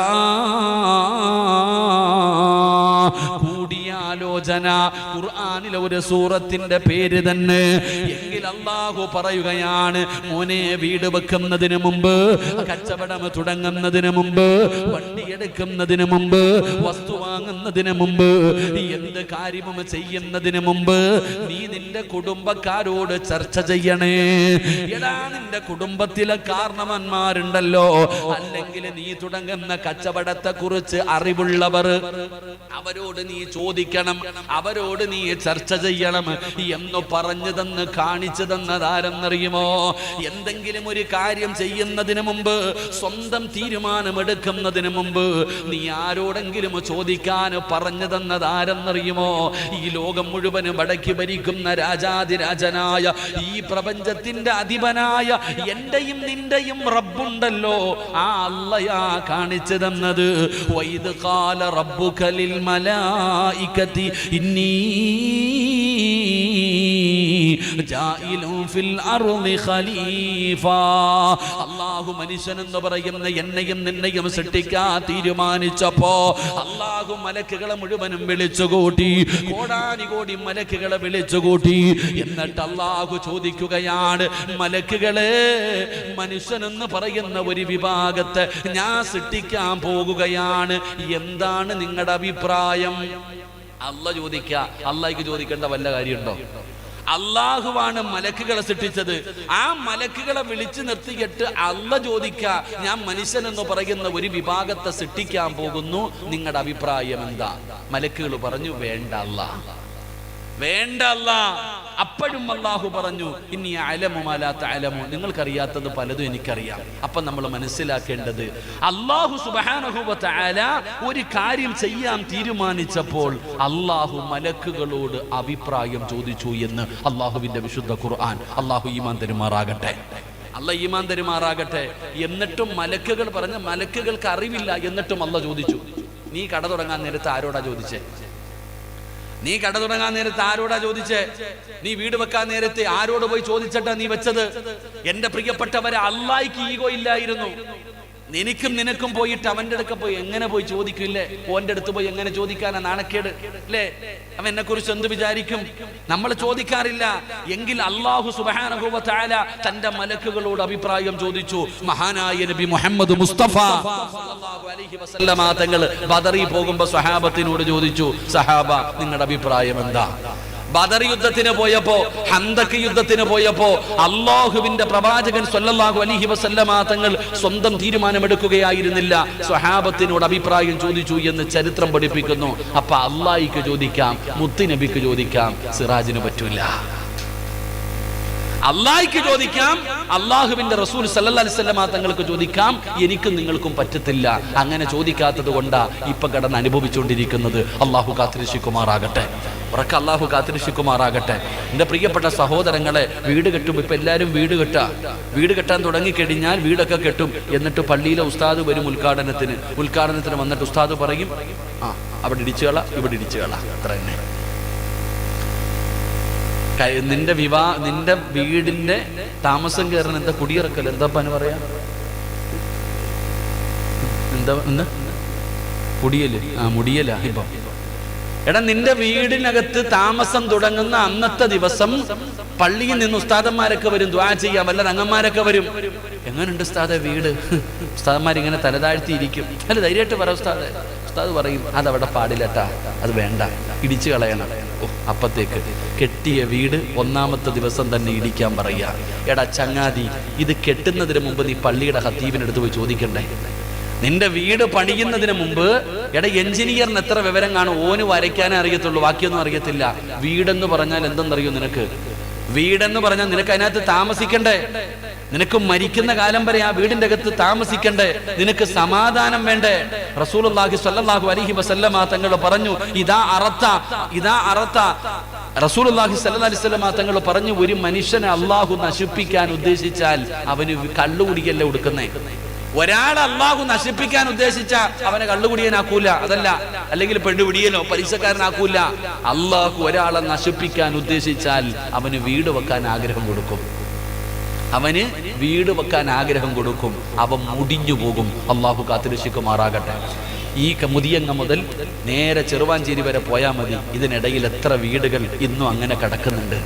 കൂടിയാലോചന ഖുർആനിലെ ഒരു സൂറത്തിന്റെ പേര് തന്നെ. എങ്കിൽ അല്ലാഹു പറയുകയാണ്, മോനെ, വീട് വെക്കുന്നതിന് മുമ്പ്, കച്ചവടം തുടങ്ങുന്നതിന് മുമ്പ്, വണ്ടി എടുക്കുന്നതിന് മുമ്പ്, വസ്തു വാങ്ങുന്നതിന് മുമ്പ്, എന്ത് കാര്യവും ചെയ്യുന്നതിന് മുമ്പ് നീ നിന്റെ കുടുംബക്കാരോട് ചർച്ച ചെയ്യണേ. എടാ, നിന്റെ കുടുംബത്തിലെ കാരണവന്മാരുണ്ടല്ലോ, അല്ലെങ്കിൽ നീ തുടങ്ങുന്ന കച്ചവടത്തെ കുറിച്ച് അറിവുള്ളവർ, അവരോട് നീ ചോദിക്കണം, അവരോട് നീ ചർച്ച ചെയ്യണം എന്ന് പറഞ്ഞു തന്ന് കാണിച്ചു തന്നതാരെന്നറിയുമോ? എന്തെങ്കിലും ഒരു കാര്യം ചെയ്യുന്നതിന് മുമ്പ്, സ്വന്തം തീരുമാനമെടുക്കുന്നതിന് മുമ്പ് നീ ആരോടെങ്കിലും ചോദിക്കാൻ പറഞ്ഞു തന്നതാരെന്നറിയുമോ? ഈ ലോകം മുഴുവനും വടക്കി ഭരിക്കുന്ന രാജാതിരാജനായ, ഈ പ്രപഞ്ചത്തിന്റെ അധിപനായ എന്റെയും നിന്റെയും റബ്ബുണ്ടല്ലോ, ആ അല്ലാഹയാ കാണിച്ചു തന്നത്. വൈദ് ഖാല റബ്ബുക ലിൽ മലായികതി ഇന്നി ജാഇലു ഫിൽ അർളി ഖലീഫ. അല്ലാഹു മനുഷ്യനെന്ന് പറയുന്ന എന്നെയും നിന്നെയും സൃഷ്ടിക്കാൻ തീരുമാനിച്ചപ്പോ അല്ലാഹു മലക്കുകളെ മുഴുവനും വിളിച്ചുകൂട്ടി, കോടാനുകോടി മലക്കുകളെ വിളിച്ചുകൂട്ടി. എന്നിട്ട് അല്ലാഹു ചോദിക്കുകയാണ്, മലക്കുകളെ, മനുഷ്യനെന്ന് പറയുന്ന ഒരു വിഭാഗത്തെ ഞാൻ സൃഷ്ടിക്കാൻ പോകുകയാണ്, എന്താണ് നിങ്ങളുടെ അഭിപ്രായം? അല്ലാഹു ചോദിക്കുക. അല്ലാഹുക്ക് ചോദിക്കേണ്ട വല്ല കാര്യമുണ്ടോ? അല്ലാഹുവാണ് മലക്കുകളെ സൃഷ്ടിച്ചത്. ആ മലക്കുകളെ വിളിച്ചു നിർത്തിയിട്ട് അല്ലാഹു ചോദിക്ക, ഞാൻ മനുഷ്യനെന്ന് പറയുന്ന ഒരു വിഭാഗത്തെ സൃഷ്ടിക്കാൻ പോകുന്നു, നിങ്ങളുടെ അഭിപ്രായം എന്താ? മലക്കുകൾ പറഞ്ഞു, വേണ്ട അല്ലാഹ്, വേണ്ട അല്ലാഹ്. അപ്പോഴും അല്ലാഹു പറഞ്ഞു, ഇന്നി അഅലമു മാ ലാ തഅലമൂൻ, നിങ്ങൾക്കറിയാത്തത് പലതും എനിക്കറിയാം. അപ്പം നമ്മൾ മനസ്സിലാക്കേണ്ടത്, അല്ലാഹു സുബ്ഹാനഹു വ തആല ഒരു കാര്യം ചെയ്യാൻ തീരുമാനിച്ചപ്പോൾ അല്ലാഹു മലക്കുകളോട് അഭിപ്രായം ചോദിച്ചു എന്ന് അല്ലാഹുവിന്റെ വിശുദ്ധ ഖുർആൻ. അല്ലാഹു ഈമാൻ തരുമാറാകട്ടെ, അല്ലാഹ് ഈമാൻ തരുമാറാകട്ടെ. എന്നിട്ടും മലക്കുകൾ പറഞ്ഞ, മലക്കുകൾക്ക് അറിവില്ല, എന്നിട്ടും അല്ലാഹ് ചോദിച്ചു. നീ കട തുടങ്ങാൻ നേരത്ത് ആരോടാ ചോദിച്ചേ? നീ കട തുടങ്ങാൻ നേരത്തെ ആരോടാ ചോദിച്ചേ? നീ വീട് വെക്കാൻ നേരത്തെ ആരോട് പോയി ചോദിച്ചിട്ടാ നീ വെച്ചത്? എന്റെ പ്രിയപ്പെട്ടവരെ, അല്ലാഹ്ക്ക് ഈഗോ ഇല്ലായിരുന്നു. എനിക്കും നിനക്കും പോയിട്ട് അവന്റെ അടുക്ക പോയി എങ്ങനെ പോയി ചോദിക്കില്ലേ? ഓന്റെ അടുത്ത് പോയി എങ്ങനെ ചോദിക്കാനാ? നാണക്കേട് അല്ലേ? അവൻ എന്നെ കുറിച്ച് എന്ത് വിചാരിക്കും? നമ്മൾ ചോദിക്കാറില്ല. എങ്കിൽ അല്ലാഹു സുബ്ഹാനഹു വ തആല തന്റെ മലക്കുകളോട് അഭിപ്രായം ചോദിച്ചു. മഹാനായ നബി മുഹമ്മദ് മുസ്തഫ സല്ലല്ലാഹു അലൈഹി വസല്ലമ തങ്ങൾ ബദറി പോകുമ്പോ സ്വഹാബത്തിനോട് ചോദിച്ചു, സഹാബ, നിങ്ങളുടെ അഭിപ്രായം എന്താ? ബദർ യുദ്ധത്തിന് പോയപ്പോ, ഹന്തക്ക് യുദ്ധത്തിന് പോയപ്പോ അല്ലാഹുവിന്റെ പ്രവാചകൻ സല്ലല്ലാഹു അലൈഹി വസല്ലമ തങ്ങൾ സ്വന്തം തീരുമാനമെടുക്കുകയായിരുന്നില്ല, സ്വഹാബത്തിനോട് അഭിപ്രായം ചോദിച്ചു എന്ന് ചരിത്രം പഠിപ്പിക്കുന്നു. അപ്പൊ അല്ലാഹ്ക്ക് ചോദിക്കാം, മുത്തുനബിക്ക് ചോദിക്കാം, സിറാജിന് പറ്റൂല. അല്ലാഹ്ക്ക് ചോദിക്കാം, അല്ലാഹുവിന്റെ റസൂൽ സല്ലല്ലാഹു അലൈഹി വസല്ലമ തങ്ങൾക്ക് ചോദിക്കാം, എനിക്കും നിങ്ങൾക്കും പറ്റത്തില്ല. അങ്ങനെ ചോദിക്കാത്തത് കൊണ്ടാ ഇപ്പൊ കടന്ന് അനുഭവിച്ചുകൊണ്ടിരിക്കുന്നത്. അല്ലാഹു കാത്തിരക്ഷിക്കുമാറാകട്ടെ, ഉറക്ക അല്ലാഹു കാത്തിരക്ഷിക്കുമാറാകട്ടെ. എൻ്റെ പ്രിയപ്പെട്ട സഹോദരങ്ങളെ, വീട് കെട്ടും. ഇപ്പൊ എല്ലാവരും വീട് കെട്ടാൻ തുടങ്ങിക്കഴിഞ്ഞാൽ വീടൊക്കെ കെട്ടും. എന്നിട്ട് പള്ളിയിലെ ഉസ്താദ് വരും ഉദ്ഘാടനത്തിന് വന്നിട്ട് ഉസ്താദ് പറയും, അവിടെ ഇടിച്ചുകള, ഇവിടെ ഇടിച്ചുകള, അത്ര തന്നെ. നിന്റെ വീടിന്റെ താമസം കയറണം, എന്താ കുടിയിറക്കൽ, എന്താ പന് പറയാ, എന്താ കുടിയല്, മുടിയല. ഇപ്പൊ എടാ, നിന്റെ വീടിനകത്ത് താമസം തുടങ്ങുന്ന അന്നത്തെ ദിവസം പള്ളിയിൽ നിന്ന് ഉസ്താദന്മാരൊക്കെ വരും, ദുആ ചെയ്യാൻ വല്ല രംഗന്മാരൊക്കെ വരും. എങ്ങനെയുണ്ട് ഉസ്താദെ വീട്? ഉസ്താദന്മാരിങ്ങനെ തലതാഴ്ത്തിയിരിക്കും. അല്ല, ധൈര്യമായിട്ട് പറ ഉസ്താദെ. ഉസ്താദ് പറയും, അതവിടെ പാടില്ലട്ടാ, അത് വേണ്ട, ഇടിച്ചു കളയണം. അപ്പത്തേക്ക് കെട്ടിയ വീട് ഒന്നാമത്തെ ദിവസം തന്നെ ഇടിക്കാൻ പറയാ. എടാ ചങ്ങാതി, ഇത് കെട്ടുന്നതിന് മുമ്പ് നീ പള്ളിയുടെ ഖത്തീബിനടുത്ത് പോയി ചോദിക്കണ്ടേ? നിന്റെ വീട് പണിയുന്നതിന് മുമ്പ്, എടാ എഞ്ചിനീയറിന് എത്ര വിവരം കാണും? ഓന് വരയ്ക്കാനേ അറിയത്തുള്ളൂ, ബാക്കിയൊന്നും അറിയത്തില്ല. വീടെന്ന് പറഞ്ഞാൽ എന്തെന്നറിയോ നിനക്ക്? വീടെന്ന് പറഞ്ഞാൽ നിനക്ക് അതിനകത്ത് താമസിക്കണ്ടേ? നിനക്ക് മരിക്കുന്ന കാലം വരെ ആ വീടിന്റെ അകത്ത് താമസിക്കണ്ടേ? നിനക്ക് സമാധാനം വേണ്ടേ? റസൂലുള്ളാഹി സ്വല്ലല്ലാഹു അലൈഹി വസല്ലമ തങ്ങൾ പറഞ്ഞു, ഇദാ അറത്ത റസൂലുള്ളാഹി സ്വല്ലല്ലാഹു അലൈഹി വസല്ലമ തങ്ങൾ പറഞ്ഞു, ഒരു മനുഷ്യനെ അള്ളാഹു നശിപ്പിക്കാൻ ഉദ്ദേശിച്ചാൽ അവന് കള്ളുകുടിക്കല്ലേ കൊടുക്കുന്നേ. ഒരാളെ അള്ളാഹു നശിപ്പിക്കാൻ ഉദ്ദേശിച്ച അവനെ കള്ളുകുടിയനാക്കൂല, അതല്ല, അല്ലെങ്കിൽ പെണ്ണുപിടിയനോ പലിശക്കാരനാക്കൂല. അള്ളാഹു ഒരാളെ നശിപ്പിക്കാൻ ഉദ്ദേശിച്ചാൽ അവന് വീട് വെക്കാൻ ആഗ്രഹം കൊടുക്കും. അവന് വീട് വെക്കാൻ ആഗ്രഹം കൊടുക്കും. അവൻ മുടിഞ്ഞു പോകും. അള്ളാഹു കാത്തുരക്ഷിക്കുമാറാകട്ടെ. ഈ മുതിയങ്ങ മുതൽ നേരെ ചെറുവാഞ്ചേരി വരെ പോയാൽ മതി. ഇതിനിടയിൽ എത്ര വീടുകൾ ഇന്നും അങ്ങനെ കിടക്കുന്നുണ്ട്.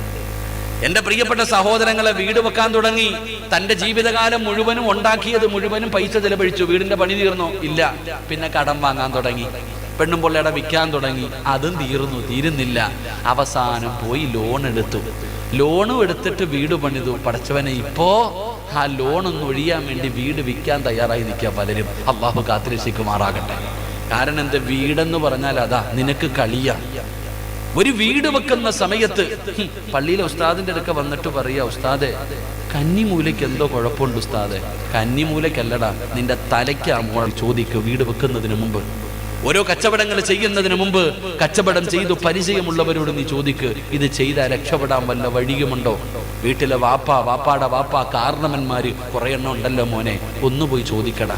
എന്റെ പ്രിയപ്പെട്ട സഹോദരങ്ങളെ, വീട് വെക്കാൻ തുടങ്ങി. തന്റെ ജീവിതകാലം മുഴുവനും ഉണ്ടാക്കിയത് മുഴുവനും പൈസ ചെലവഴിച്ചു. വീടിന്റെ പണി തീർന്നോ? ഇല്ല. പിന്നെ കടം വാങ്ങാൻ തുടങ്ങി, പെണ്ണും പൊള്ളയുടെ വിൽക്കാൻ തുടങ്ങി. അതും തീരുന്നില്ല. അവസാനം പോയി ലോൺ എടുത്തിട്ട് വീട് പണിതു. പടച്ചവനെ, ഇപ്പോ ആ ലോണൊന്ന് ഒഴിയാൻ വേണ്ടി വീട് വിൽക്കാൻ തയ്യാറായി നിൽക്കുക പലരും. അള്ളാഹു കാത്തുരക്ഷിക്കുമാറാകട്ടെ. കാരണം എന്താ? വീടെന്ന് പറഞ്ഞാൽ അതാ നിനക്ക് കളിയാ. ഒരു വീട് വെക്കുന്ന സമയത്ത് പള്ളിയിലെ ഉസ്താദിന്റെ അടുക്ക വന്നിട്ട് പറയാ, ഉസ്താദെ കന്നിമൂലയ്ക്ക് എന്തോ കുഴപ്പമുണ്ട് ഉസ്താദെ. കന്നിമൂലയ്ക്കല്ലടാ, നിന്റെ തലയ്ക്ക് ആ ചോദിക്കുക. വീട് വെക്കുന്നതിന് മുമ്പ്, ഓരോ കച്ചവടങ്ങൾ ചെയ്യുന്നതിന് മുമ്പ്, കച്ചവടം ചെയ്തു പരിചയമുള്ളവരോട് നീ ചോദിക്ക്, ഇത് ചെയ്താൽ രക്ഷപ്പെടാൻ വല്ല വഴിയുമുണ്ടോ? വീട്ടിലെ വാപ്പാടെ വാപ്പ കാരണവന്മാര് കുറെ എണ്ണം ഉണ്ടല്ലോ മോനെ, ഒന്ന് പോയി ചോദിക്കടാ.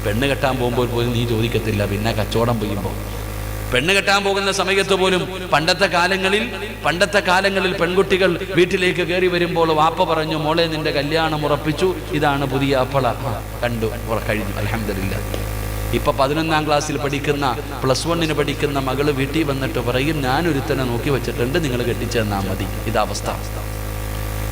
പെണ്ണ് കെട്ടാൻ പോകുമ്പോൾ പോലും നീ ചോദിക്കത്തില്ല, പിന്നെ കച്ചവടം ചെയ്യുമ്പോൾ. പെണ്ണ് കെട്ടാൻ പോകുന്ന സമയത്ത് പോലും പണ്ടത്തെ കാലങ്ങളിൽ പെൺകുട്ടികൾ വീട്ടിലേക്ക് കയറി വരുമ്പോൾ വാപ്പ പറഞ്ഞു, മോളെ നിന്റെ കല്യാണം ഉറപ്പിച്ചു, ഇതാണ് പുതിയ അപ്പള. കണ്ടു, കഴിഞ്ഞു, അൽഹംദുലില്ലാഹ്. ഇപ്പൊ 11ാം ക്ലാസ്സിൽ പഠിക്കുന്ന, +1 പഠിക്കുന്ന മകള് വീട്ടിൽ വന്നിട്ട് പറയും, ഞാനൊരുത്തനെ നോക്കി വെച്ചിട്ടുണ്ട്, നിങ്ങൾ കെട്ടിച്ചെന്നാ മതി. ഇതവസ്ഥ.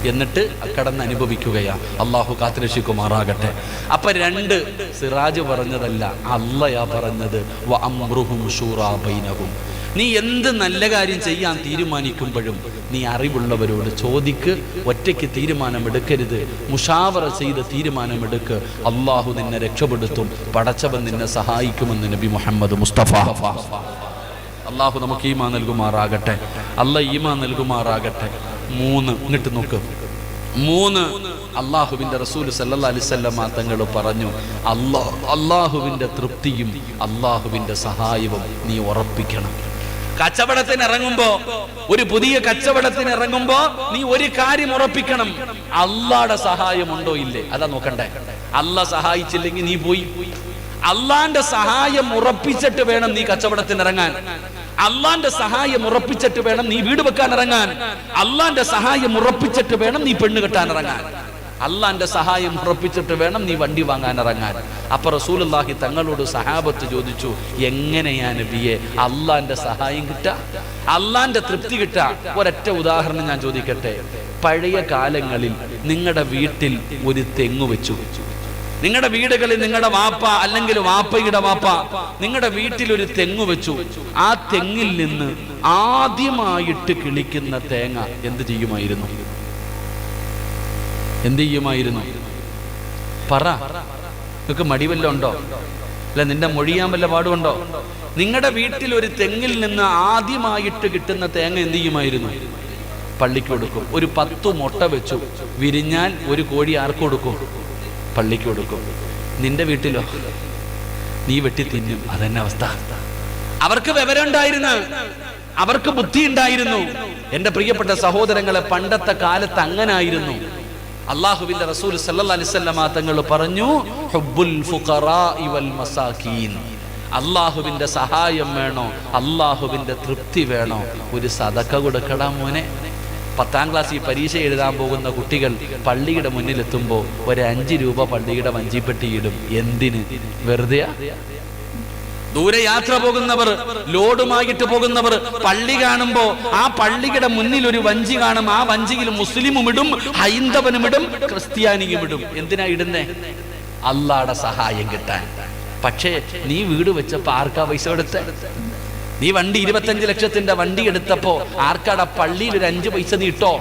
എന്നിട്ട് കടന്ന് അനുഭവിക്കുകയാ. അള്ളാഹു കാത്തുരക്ഷിക്കുമാറാകട്ടെ. അപ്പൊ 2 സിറാജ് പറഞ്ഞതല്ല, അള്ളയാ പറഞ്ഞത്. വഅംറുഹും ശൂറാ ബൈനഹും. നീ എന്ത് നല്ല കാര്യം ചെയ്യാൻ തീരുമാനിക്കുമ്പോഴും നീ അറിവുള്ളവരോട് ചോദിക്ക്. ഒറ്റയ്ക്ക് തീരുമാനമെടുക്കരുത്. മുഷാവറ ചെയ്ത് തീരുമാനമെടുക്ക്. അള്ളാഹു നിന്നെ രക്ഷപ്പെടുത്തും. പടച്ചവൻ നിന്നെ സഹായിക്കുമെന്ന് നബി മുഹമ്മദ് മുസ്തഫ. അള്ളാഹു നമുക്ക് ഈമാൻ നൽകുമാറാകട്ടെ. ഈമാൻ നൽകുമാറാകട്ടെ. 3 ഇങ്ങോട്ട് നോക്ക്. 3 അള്ളാഹുവിന്റെ റസൂൽ സല്ലല്ലാഹു അലൈഹി വസല്ലം തങ്ങൾ പറഞ്ഞു, അള്ളാഹുവിന്റെ തൃപ്തിയും അള്ളാഹുവിന്റെ സഹായവും നീ ഉറപ്പിക്കണം. കച്ചവടത്തിന് ഇറങ്ങുമ്പോ, ഒരു പുതിയ കച്ചവടത്തിന് ഇറങ്ങുമ്പോ നീ ഒരു കാര്യം ഉറപ്പിക്കണം, അള്ളാഹുടെ സഹായം ഉണ്ടോ ഇല്ലേ, അതാ നോക്കണ്ടേ. അള്ളാഹ് സഹായിച്ചില്ലെങ്കിൽ നീ പോയി. അള്ളാന്റെ സഹായം ഉറപ്പിച്ചിട്ട് വേണം നീ കച്ചവടത്തിന് ഇറങ്ങാൻ. അള്ളാന്റെ സഹായം ഉറപ്പിച്ചിട്ട് വേണം നീ വീട് വെക്കാൻ ഇറങ്ങാൻ. അള്ളാന്റെ സഹായം ഉറപ്പിച്ചിട്ട് വേണം നീ പെണ്ണ് കെട്ടാൻ ഇറങ്ങാൻ. അള്ളാന്റെ സഹായം ഉറപ്പിച്ചിട്ട് വേണം നീ വണ്ടി വാങ്ങാൻ ഇറങ്ങാൻ. അപ്പൊ റസൂലുള്ളാഹി തങ്ങളോട് സഹാബത്ത് ചോദിച്ചു, എങ്ങനെയാ നബിയെ അള്ളാന്റെ സഹായം കിട്ടാ, അള്ളാന്റെ തൃപ്തി കിട്ടാ? ഒരൊറ്റ ഉദാഹരണം ഞാൻ ചോദിക്കട്ടെ. പഴയ കാലങ്ങളിൽ നിങ്ങളുടെ വീട്ടിൽ ഒരു തെങ്ങ് വെച്ചു. നിങ്ങളുടെ വീടുകളിൽ നിങ്ങളുടെ വാപ്പ അല്ലെങ്കിൽ വാപ്പയുടെ വാപ്പ നിങ്ങളുടെ വീട്ടിൽ ഒരു തെങ്ങ് വെച്ചു. ആ തെങ്ങിൽ നിന്ന് ആദ്യമായിട്ട് കിളിക്കുന്ന തേങ്ങ എന്ത് ചെയ്യുമായിരുന്നു? പറ. നിങ്ങൾക്ക് മടിവല്ലോ ഉണ്ടോ? അല്ല, നിന്റെ മൊഴിയാൻ വല്ല പാടുണ്ടോ? നിങ്ങളുടെ വീട്ടിൽ ഒരു തെങ്ങിൽ നിന്ന് ആദ്യമായിട്ട് കിട്ടുന്ന തേങ്ങ എന്ത് ചെയ്യുമായിരുന്നു? പള്ളിക്ക് കൊടുക്കും. ഒരു 10 മുട്ട വെച്ചു. വിരിഞ്ഞാൽ ഒരു കോഴി ആർക്ക് കൊടുക്കും? പള്ളിക്ക് കൊടുക്കും. നിന്റെ വീട്ടിലോ? നീ വെട്ടി തിന്നും. അതന്നെ അവസ്ഥ. അവർക്ക് വിവരം ഉണ്ടായിരുന്നു, അവർക്ക് ബുദ്ധി ഉണ്ടായിരുന്നു. എന്റെ പ്രിയപ്പെട്ട സഹോദരങ്ങളെ, പണ്ടത്തെ കാലത്ത് അങ്ങനായിരുന്നു. അള്ളാഹുവിന്റെ റസൂൽ സല്ലല്ലാഹു അലൈഹി വസല്ലം തങ്ങൾ പറഞ്ഞു, ഹുബ്ബുൽ ഫുഖറാഇ വൽ മസാകീൻ. അള്ളാഹുവിന്റെ സഹായം വേണോ, അള്ളാഹുവിന്റെ തൃപ്തി വേണോ, ഒരു സദക്ക കൊടുക്കടാ മോനെ. 10ാം ക്ലാസ്സിൽ പരീക്ഷ എഴുതാൻ പോകുന്ന കുട്ടികൾ പള്ളിയുടെ മുന്നിലെത്തുമ്പോൾ ഒരു 5 രൂപ പള്ളിയുടെ വഞ്ചിപ്പെട്ടിയിടും. എന്തിന്? വെറുതെ. ദൂരെ യാത്ര പോകുന്നവർ, ലോഡുമായിട്ട് പോകുന്നവർ പള്ളി കാണുമ്പോ ആ പള്ളിയുടെ മുന്നിൽ ഒരു വഞ്ചി കാണും. ആ വഞ്ചിയിൽ മുസ്ലിമും ഇടും, ഹൈന്ദവനും ഇടും, ക്രിസ്ത്യാനിയും ഇടും. എന്തിനാ ഇടുന്നേ? അള്ളാഹുടെ സഹായം കിട്ടാൻ. പക്ഷേ നീ വീട് വെച്ചപ്പോ ആർക്കാ പൈസ കൊടുത്തേ? നീ വണ്ടി 25 ലക്ഷത്തിന്റെ വണ്ടി എടുത്തപ്പോ ആർക്കാടാ പള്ളിയിൽ ഒരു 5 പൈസ നീ ഇട്ടോ?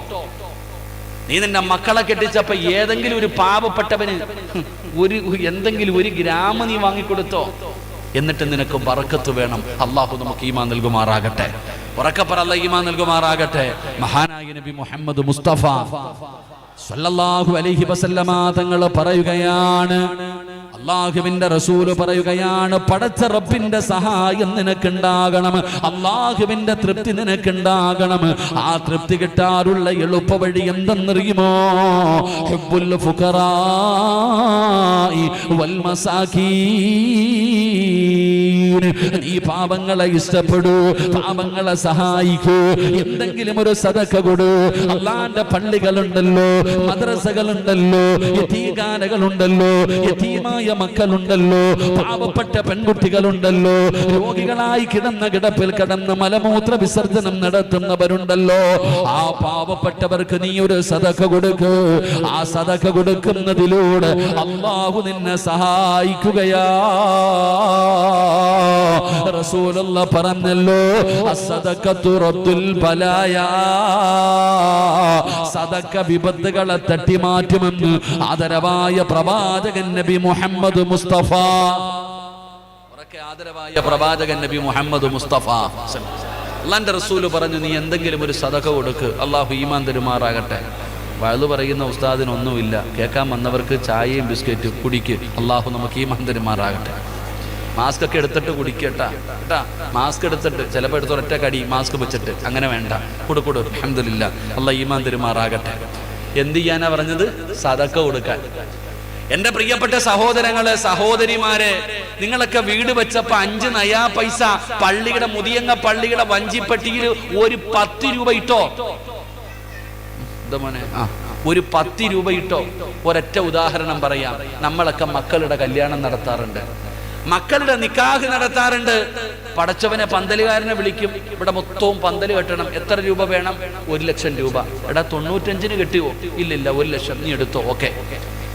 നീ നിന്റെ മക്കളെ കെട്ടിച്ചപ്പോ ഏതെങ്കിലും ഒരു പാവപ്പെട്ടവന് എന്തെങ്കിലും 1 ഗ്രാം നീ വാങ്ങിക്കൊടുത്തോ? എന്നിട്ട് നിനക്ക് ബറക്കത്ത് വേണം. അള്ളാഹു നമുക്ക് ഈമാൻ നൽകുമാറാകട്ടെ. ഉറക്കെ പറ, അല്ലാഹു ഈമാൻ നൽകുമാറാകട്ടെ. മഹാനായ നബി മുഹമ്മദ് മുസ്തഫ സല്ലല്ലാഹു അലൈഹി വസല്ലമ തങ്ങൾ പറയുകയാണ്, അല്ലാഹുവിന്റെ റസൂല് പറയുകയാണ്, പടച്ച റബ്ബിന്റെ സഹായം നിനക്കുണ്ടാകണം, അല്ലാഹുവിന്റെ തൃപ്തി നിനക്കുണ്ടാകണം. ആ തൃപ്തി കിട്ടാറുള്ള എളുപ്പ വഴി എന്തെന്നറിയുമോ? ഹുബ്ബുൽ ഫുഖറാഇ വൽ മസാകീൻ. നീ പാപങ്ങളെ ഇഷ്ടപ്പെടൂ, പാപങ്ങളെ സഹായിക്കൂ, എന്തെങ്കിലും ഒരു സദഖ കൊടു. അല്ലാഹുവിന്റെ പള്ളികളുണ്ടല്ലോ, മദ്രസകളുണ്ടല്ലോ, യതീംഖാനകളുണ്ടല്ലോ, യതീമായ മക്കളുണ്ടല്ലോ, പാവപ്പെട്ട പെൺകുട്ടികളുണ്ടല്ലോ, രോഗികളായി കിടന്ന കിടപ്പിൽ കിടന്ന് മലമൂത്ര വിസർജനം നടത്തുന്നവരുണ്ടല്ലോ, ആ പാവപ്പെട്ടവർക്ക് നീ ഒരു സദഖ കൊടുക്ക്. ആ സദഖ കൊടുക്കുന്നതിലൂടെ അല്ലാഹു നിന്നെ സഹായിക്കുകയാ. റസൂലുള്ളാഹി പറഞ്ഞല്ലോ, അസ്സദഖത്തു റദ്ദുൽ ബലായാ. സദഖ വിപത്തുകളെ തട്ടിമാറ്റുമെന്ന് ആദരവായ പ്രവാചകൻ നബി മുഹമ്മദ് മുസ്തഫ. ആദരവായ പ്രവാചകൻ നബി മുഹമ്മദ് മുസ്തഫ അല്ലാഹുവിന്റെ റസൂല് പറഞ്ഞു, നീ എന്തെങ്കിലും ഒരു സദഖ കൊടുക്ക്, അല്ലാഹു ഈമാൻ തരുമാറാകട്ടെ. വഅദ് പറയുന്ന ഉസ്താദിനൊന്നുമില്ല, കേൾക്കാൻ വന്നവർക്ക് ചായയും ബിസ്ക്കറ്റും കുടിക്ക്, അല്ലാഹു നമുക്ക് ഈമാൻ തരുമാറാകട്ടെ. മാസ്ക് ഒക്കെ എടുത്തിട്ട് കുടിക്കട്ടാ കേട്ടാ, മാസ്ക് എടുത്തിട്ട് ചിലപ്പോൾ എടുത്ത് ഒരൊറ്റ കടി മാസ്ക് വെച്ചിട്ട് അങ്ങനെ വേണ്ട, കൊടുക്കൊടു. അൽഹംദുലില്ലാ, അല്ലാഹു ഈമാൻ തരുമാറാകട്ടെ. എന്ത് ചെയ്യാനാ പറഞ്ഞത്? സദഖ കൊടുക്കാൻ. എന്റെ പ്രിയപ്പെട്ട സഹോദരങ്ങളെ, സഹോദരിമാരെ, നിങ്ങളൊക്കെ വീട് വെച്ചപ്പോ 5 നയാ പൈസ പള്ളിയുടെ മുതിയങ്ങ പള്ളിയുടെ വഞ്ചിപ്പെട്ടിയിൽ ഒരു 10 രൂപ ഇട്ടോ. ഒരു 10 രൂപ ഇട്ടോ. ഒരൊറ്റ ഉദാഹരണം പറയാം. നമ്മളൊക്കെ മക്കളുടെ കല്യാണം നടത്താറുണ്ട്, മക്കളുടെ നിക്കാഹ് നടത്താറുണ്ട്. പടച്ചവനെ പന്തലുകാരനെ വിളിക്കും, ഇവിടെ മൊത്തവും പന്തല് കെട്ടണം, എത്ര രൂപ വേണം? 1 ലക്ഷം രൂപ. എടാ 95-ന് കെട്ടിയോ? ഇല്ലില്ല, 1 ലക്ഷം. നീ എടുത്തോ, ഓക്കെ.